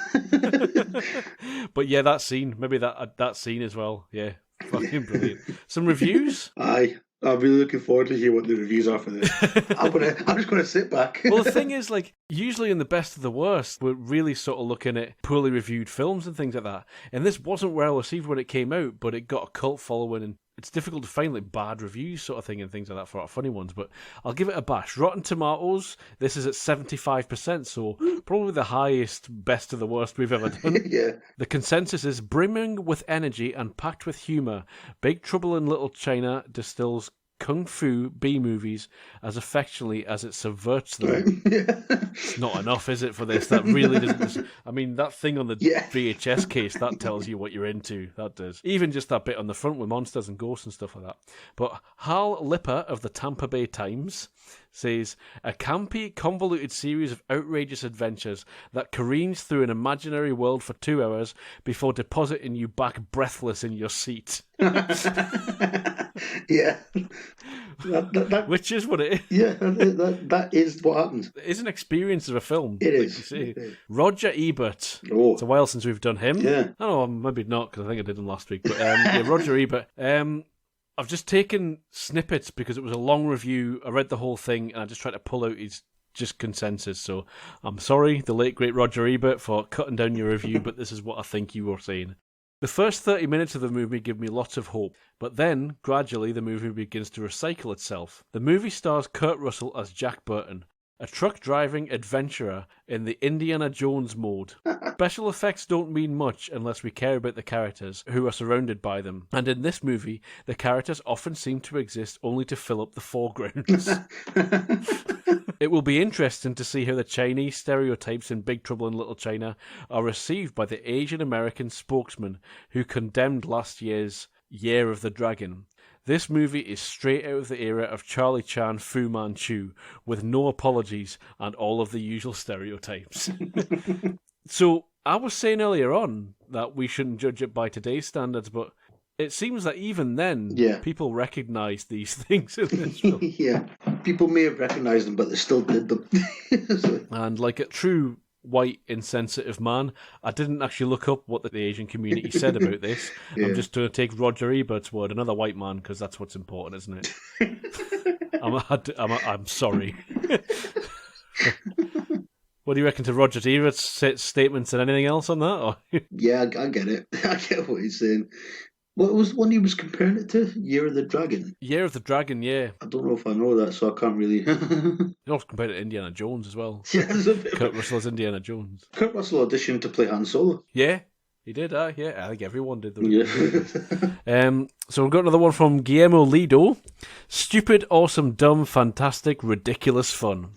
But yeah, that scene, maybe that scene as well. Yeah, fucking brilliant. Some reviews. Aye. I'm really looking forward to hear what the reviews are for this. I'm just going to sit back. Well, the thing is, like, usually in the best of the worst, we're really sort of looking at poorly reviewed films and things like that. And this wasn't well received when it came out, but it got a cult following, and it's difficult to find like bad reviews sort of thing and things like that for our funny ones. But I'll give it a bash. Rotten Tomatoes, this is at 75%, so probably the highest best of the worst we've ever done. Yeah. The consensus is brimming with energy and packed with humour. Big Trouble in Little China distills kung fu B-movies as effectually as it subverts them. It's not enough, is it, for this? That really doesn't. I mean, that thing on the VHS case, that tells you what you're into. That does. Even just that bit on the front with monsters and ghosts and stuff like that. But Hal Lipper of the Tampa Bay Times says, a campy, convoluted series of outrageous adventures that careens through an imaginary world for 2 hours before depositing you back breathless in your seat. Yeah. Which is what it is. Yeah, that is what happens. It is an experience of a film. It like is. You say. It is. Roger Ebert. Oh. It's a while since we've done him. Yeah. I don't know, maybe not, because I think I did him last week. But Roger Ebert. I've just taken snippets because it was a long review. I read the whole thing and I just tried to pull out his just consensus. So I'm sorry, the late, great Roger Ebert, for cutting down your review, but this is what I think you were saying. The first 30 minutes of the movie give me lots of hope, but then, gradually, the movie begins to recycle itself. The movie stars Kurt Russell as Jack Burton, a truck-driving adventurer in the Indiana Jones mode. Special effects don't mean much unless we care about the characters who are surrounded by them. And in this movie, the characters often seem to exist only to fill up the foregrounds. It will be interesting to see how the Chinese stereotypes in Big Trouble in Little China are received by the Asian American spokesman who condemned last year's Year of the Dragon. This movie is straight out of the era of Charlie Chan Fu Manchu, with no apologies and all of the usual stereotypes. So, I was saying earlier on that we shouldn't judge it by today's standards, but it seems that even then, people recognise these things in this film. Yeah, people may have recognised them, but they still did them. And like a true white, insensitive man, I didn't actually look up what the Asian community said about this. I'm just going to take Roger Ebert's word, another white man, because that's what's important, isn't it? I'm sorry. What do you reckon to Roger Ebert's statements and anything else on that? Or? Yeah, I get it. I get what he's saying. What was the one he was comparing it to? Year of the Dragon? Year of the Dragon, yeah. I don't know if I know that, so I can't really... He also compared it to Indiana Jones as well. Yeah, Kurt Russell's Indiana Jones. Kurt Russell auditioned to play Han Solo. Yeah, he did. Yeah, I think everyone did. Yeah. So we've got another one from Guillermo Lido. Stupid, awesome, dumb, fantastic, ridiculous fun.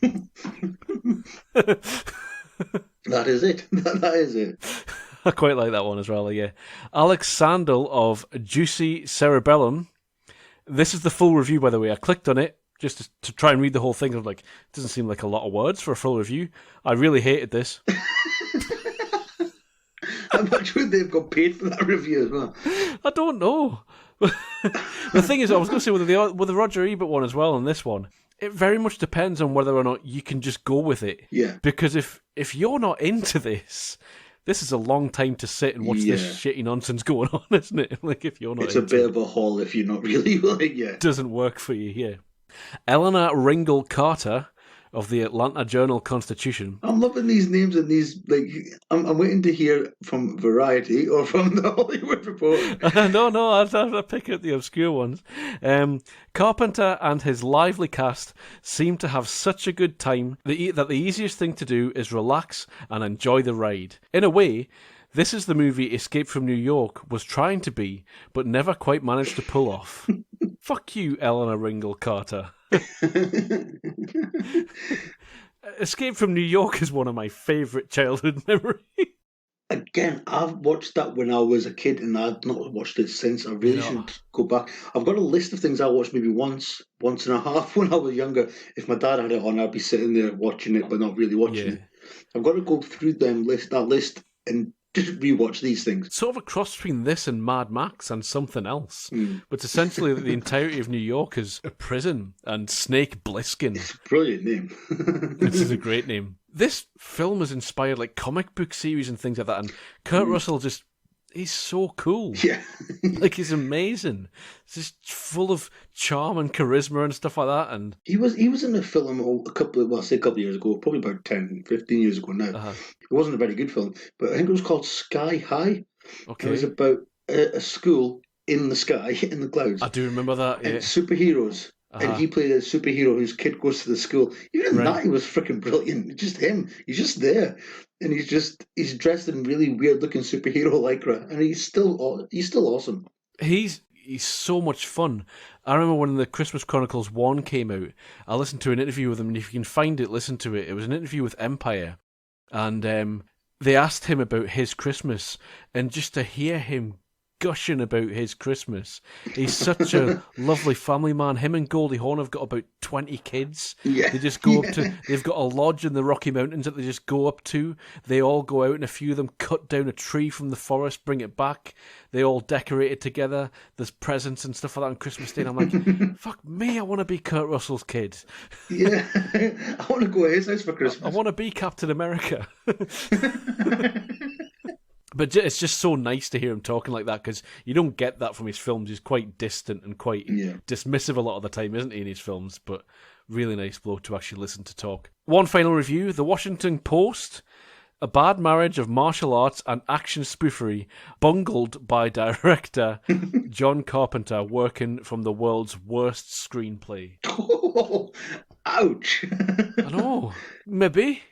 That is it. That is it. I quite like that one as well, yeah. Alex Sandel of Juicy Cerebellum. This is the full review, by the way. I clicked on it just to try and read the whole thing. I was like, it doesn't seem like a lot of words for a full review. I really hated this. How much would they have got paid for that review as well? I don't know. The thing is, I was going to say with the Roger Ebert one as well and this one, it very much depends on whether or not you can just go with it. Yeah. Because if you're not into this is a long time to sit and watch this shitty nonsense going on, isn't it? Like, if you're not it's a bit of a haul if you're not really like, yeah. It doesn't work for you, yeah. Eleanor Ringel Carter of the Atlanta Journal-Constitution. I'm loving these names and these, like, I'm waiting to hear from Variety or from the Hollywood Reporter. No, I'd pick out the obscure ones. Carpenter and his lively cast seem to have such a good time that the easiest thing to do is relax and enjoy the ride. In a way, this is the movie Escape from New York was trying to be, but never quite managed to pull off. Fuck you, Eleanor Ringel Carter. Escape from New York is one of my favourite childhood memories. Again, I've watched that when I was a kid and I've not watched it since. I really should go back. I've got a list of things I watched maybe once and a half when I was younger. If my dad had it on, I'd be sitting there watching it but not really watching it. I've got to go through that list and just rewatch these things. Sort of a cross between this and Mad Max and something else. But essentially the entirety of New York is a prison and Snake Plissken. It's a brilliant name. This is a great name. This film has inspired like comic book series and things like that, and Kurt Russell he's so cool. Yeah. Like, he's amazing. It's just full of charm and charisma and stuff like that. And he was in a film a couple of years ago, probably about 10, 15 years ago now. It wasn't a very good film, but I think it was called Sky High. Okay. It was about a school in the sky, in the clouds. I do remember that, yeah. And superheroes. And he played a superhero whose kid goes to the school. Even that, he was freaking brilliant. Just him. He's just there. And he's dressed in really weird looking superhero lycra. And he's still awesome. He's so much fun. I remember when the Christmas Chronicles 1 came out, I listened to an interview with him, and if you can find it, listen to it. It was an interview with Empire. And they asked him about his Christmas, and just to hear him gushing about his Christmas. He's such a lovely family man. Him and Goldie Hawn have got about 20 kids. Yeah. They just go up to, they've got a lodge in the Rocky Mountains that they just go up to. They all go out and a few of them cut down a tree from the forest, bring it back. They all decorate it together. There's presents and stuff like that on Christmas Day. And I'm like, fuck me, I want to be Kurt Russell's kid. Yeah. I want to go to his house for Christmas. I want to be Captain America. But it's just so nice to hear him talking like that, because you don't get that from his films. He's quite distant and quite dismissive a lot of the time, isn't he, in his films? But really nice bloke to actually listen to talk. One final review. The Washington Post. A bad marriage of martial arts and action spoofery bungled by director John Carpenter, working from the world's worst screenplay. Oh, ouch. I know. Maybe.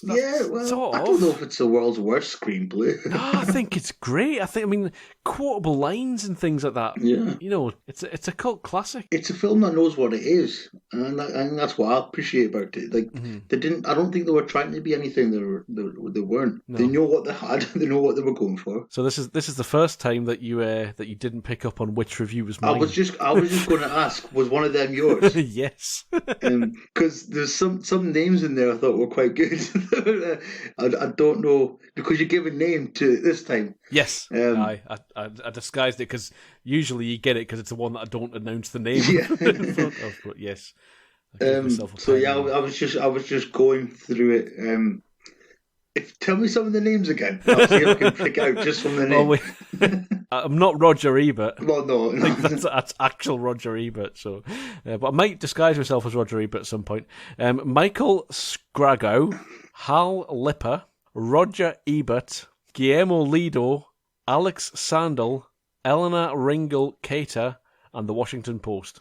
Well, sort of. I don't know if it's the world's worst screenplay. No, I think it's great. I mean, quotable lines and things like that. Yeah. You know, it's a cult classic. It's a film that knows what it is, and that's what I appreciate about it. Like, they didn't. I don't think they were trying to be anything they weren't. No. They know what they had. They know what they were going for. So this is the first time that you didn't pick up on which review was mine. I was just going to ask, was one of them yours? Yes. Because there's some names in there I thought were quite good. I don't know, because you give a name to this time. Yes, I disguised it because usually you get it because it's the one that I don't announce the name in front of. But yes, I was just going through it. Tell me some of the names again. I'll see if I can pick out just from the name. I'm not Roger Ebert. Well, no. I think that's actual Roger Ebert. So, but I might disguise myself as Roger Ebert at some point. Michael Scrago, Hal Lipper, Roger Ebert, Guillermo Lido, Alex Sandel, Eleanor Ringel Cater, and the Washington Post.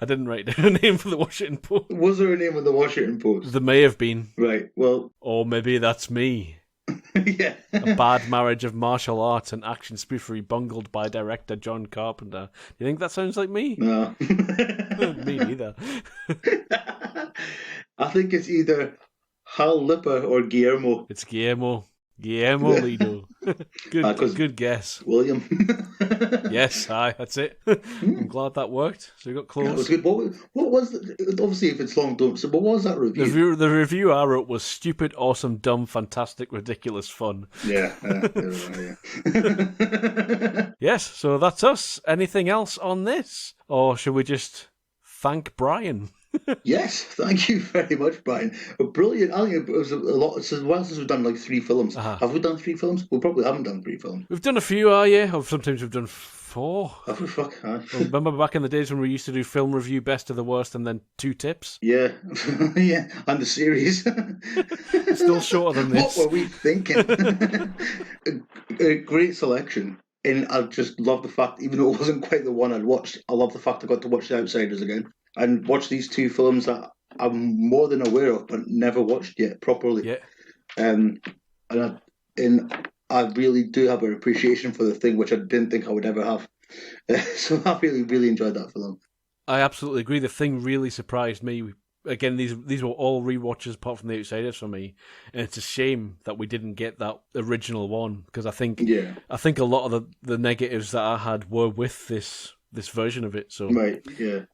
I didn't write down a name for the Washington Post. Was there a name of the Washington Post? There may have been. Right, well... Or maybe that's me. Yeah. A bad marriage of martial arts and action spoofery bungled by director John Carpenter. Do you think that sounds like me? No. Me neither. I think it's either Hal Lipper or Guillermo. It's Guillermo. Guillermo Lido. Good guess. William. Yes, aye, that's it. I'm glad that worked. So we got close. Yeah, it was good. What was obviously if it's long, don't. So, what was that review? The review I wrote was stupid, awesome, dumb, fantastic, ridiculous fun. Yeah. Yes, so that's us. Anything else on this, or should we just thank Brian? Yes, thank you very much, Brian. Brilliant. I think it was a lot. It's a while since we've done like 3 films. Have we done 3 films? We probably haven't done 3 films. We've done a few, yeah. Or sometimes we've done 4. Have we? Fuck. Remember back in the days when we used to do film review, best of the worst, and then 2 tips? Yeah, yeah, and the series. Still shorter than this. What were we thinking? a great selection. And I just love the fact, even though it wasn't quite the one I'd watched, I love the fact I got to watch The Outsiders again. And watch these 2 films that I'm more than aware of, but never watched yet properly. Yeah. And I really do have an appreciation for The Thing, which I didn't think I would ever have. So I really, really enjoyed that film. I absolutely agree. The Thing really surprised me. Again, these were all rewatches apart from The Outsiders for me, and it's a shame that we didn't get that original one because I think a lot of the negatives that I had were with this version of it. So right, yeah.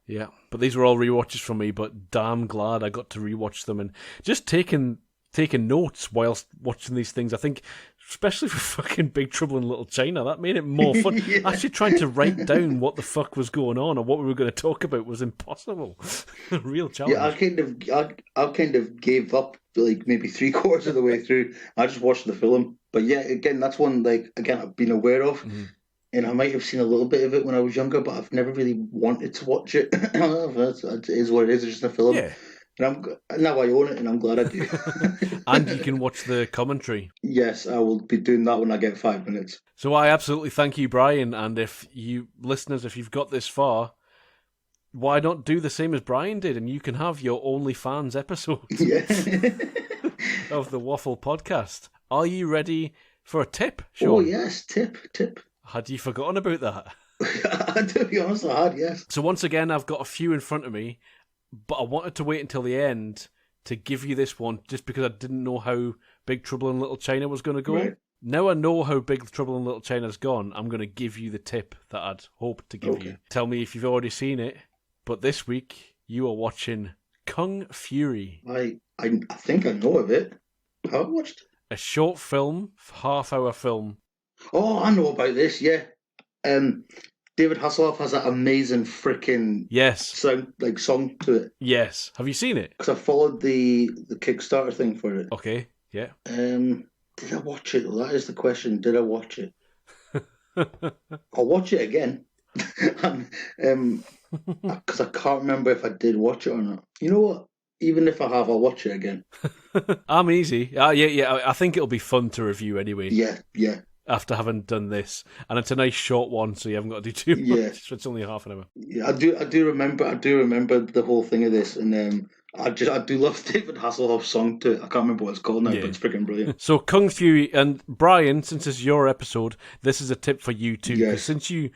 But these were all rewatches for me. But damn glad I got to rewatch them and just taking notes whilst watching these things. I think, especially for fucking Big Trouble in Little China, that made it more fun. Yeah. Actually, trying to write down what the fuck was going on or what we were going to talk about was impossible. Real challenge. Yeah, I kind of gave up like maybe 3/4 of the way through. I just watched the film. But yeah, again, that's one like again I've been aware of. Mm-hmm. And I might have seen a little bit of it when I was younger, but I've never really wanted to watch it. It is what it is. It's just a film. Yeah. And now I own it, and I'm glad I do. And you can watch the commentary. Yes, I will be doing that when I get 5 minutes. So I absolutely thank you, Brian. And if you listeners, if you've got this far, why not do the same as Brian did, and you can have your OnlyFans episode of the Waffle Podcast. Are you ready for a tip, Sean? Oh yes, tip. Had you forgotten about that? To be honest, I had, yes. So once again, I've got a few in front of me, but I wanted to wait until the end to give you this one, just because I didn't know how Big Trouble in Little China was going to go. Right. Now I know how Big Trouble in Little China's gone, I'm going to give you the tip that I'd hoped to give you. Tell me if you've already seen it, but this week you are watching Kung Fury. I think I know of it. Have I watched it? A short film, half-hour film. Oh, I know about this, yeah. David Hasselhoff has that amazing freaking song to it. Yes. Have you seen it? Because I followed the Kickstarter thing for it. Okay, yeah. Did I watch it? Well, that is the question. Did I watch it? I'll watch it again. Because I can't remember if I did watch it or not. You know what? Even if I have, I'll watch it again. I'm easy. Yeah. I think it'll be fun to review anyway. Yeah. After having done this, and it's a nice short one, so you haven't got to do too much. Yeah. So it's only half an hour. Yeah, I do remember the whole thing of this, and I do love David Hasselhoff's song too. I can't remember what it's called now, but it's freaking brilliant. So Kung Fury, and Brian, since it's your episode, this is a tip for you too. Yes. Since you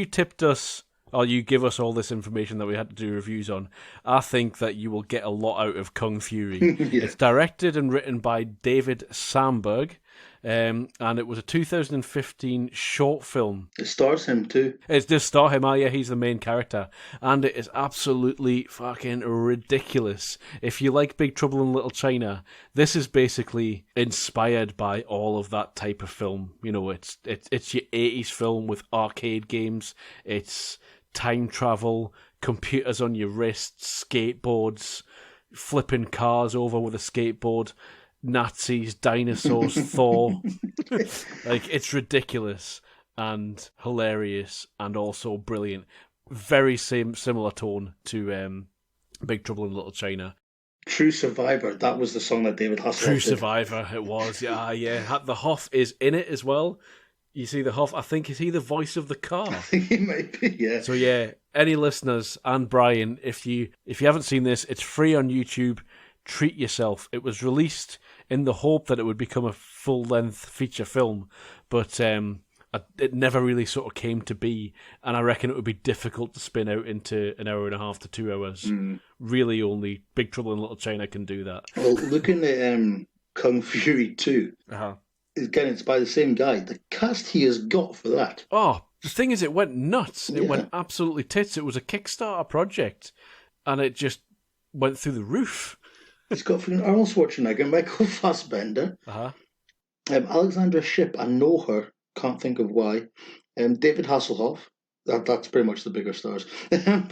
tipped us, or you give us all this information that we had to do reviews on, I think that you will get a lot out of Kung Fury. Yeah. It's directed and written by David Sandberg. And it was a 2015 short film. It stars him too. It does star him, yeah, he's the main character. And it is absolutely fucking ridiculous. If you like Big Trouble in Little China, this is basically inspired by all of that type of film. You know, it's your 80s film with arcade games, it's time travel, computers on your wrists, skateboards, flipping cars over with a skateboard, Nazis, dinosaurs, Thor. Like, it's ridiculous and hilarious and also brilliant. Very similar tone to Big Trouble in Little China. True Survivor, that was the song that David Hasselhoff True did. Survivor, it was. Yeah. The Hoff is in it as well. You see the Hoff, I think, is he the voice of the car? I think he might be, yeah. So yeah, any listeners, and Brian, if you haven't seen this, it's free on YouTube. Treat yourself. It was released in the hope that it would become a full-length feature film, but it never really sort of came to be, and I reckon it would be difficult to spin out into an hour and a half to 2 hours. Really, only Big Trouble in Little China can do that. Well, looking at Kung Fury 2, again, it's by the same guy. The cast he has got for that. Oh, the thing is, it went nuts. It went absolutely tits. It was a Kickstarter project, and it just went through the roof. He's got Arnold Schwarzenegger, Michael Fassbender, Alexandra Shipp, I know her, can't think of why, David Hasselhoff, that's pretty much the bigger stars. End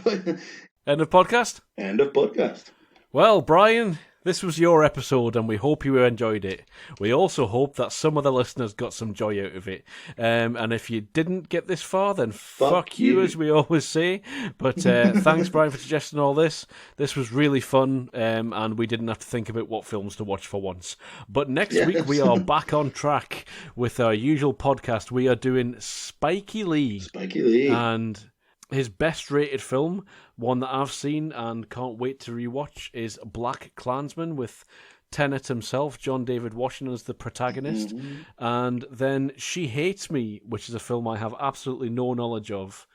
of podcast? End of podcast. Well, Brian, this was your episode, and we hope you enjoyed it. We also hope that some of the listeners got some joy out of it. And if you didn't get this far, then fuck you, as we always say. But thanks, Brian, for suggesting all this. This was really fun, and we didn't have to think about what films to watch for once. But next week, we are back on track with our usual podcast. We are doing Spikey Lee. Spikey Lee. And his best rated film, one that I've seen and can't wait to rewatch, is Black Klansman with Tenet himself, John David Washington, as the protagonist. And then She Hates Me, which is a film I have absolutely no knowledge of.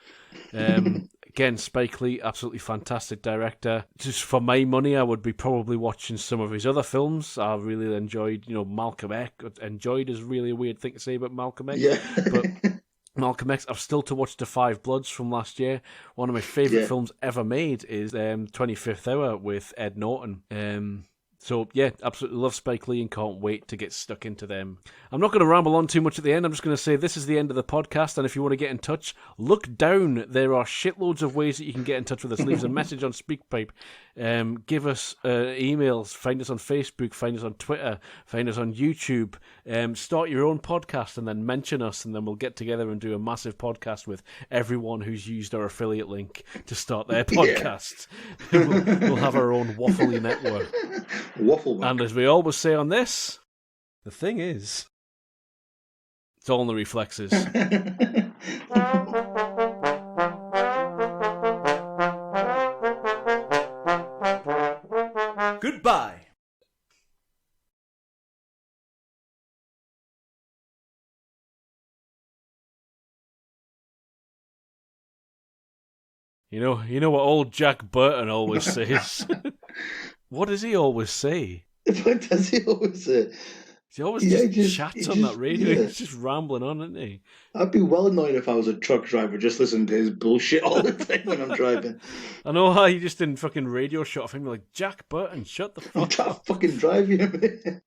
Again, Spike Lee, absolutely fantastic director. Just for my money, I would be probably watching some of his other films. I really enjoyed, Malcolm X. Enjoyed is really a weird thing to say about Malcolm X. Yeah. But Malcolm X, I've still to watch The Five Bloods from last year. One of my favourite films ever made is 25th Hour with Ed Norton. So, yeah, absolutely love Spike Lee and can't wait to get stuck into them. I'm not going to ramble on too much at the end. I'm just going to say this is the end of the podcast, and if you want to get in touch, look down. There are shitloads of ways that you can get in touch with us. Leave us a message on Speakpipe. Give us emails. Find us on Facebook. Find us on Twitter. Find us on YouTube. Start your own podcast and then mention us, and then we'll get together and do a massive podcast with everyone who's used our affiliate link to start their podcast. We'll have our own waffly network. Waffle. And as we always say on this, the thing is, it's all in the reflexes. Goodbye. You know what old Jack Burton always says? What does he always say? What does he always say? He always chats on that radio. He's just rambling on, isn't he? I'd be well annoyed if I was a truck driver just listening to his bullshit all the time when I'm driving. I know how you just didn't fucking radio shot of him like, Jack Burton, shut the fuck up. I'm trying to fucking drive you.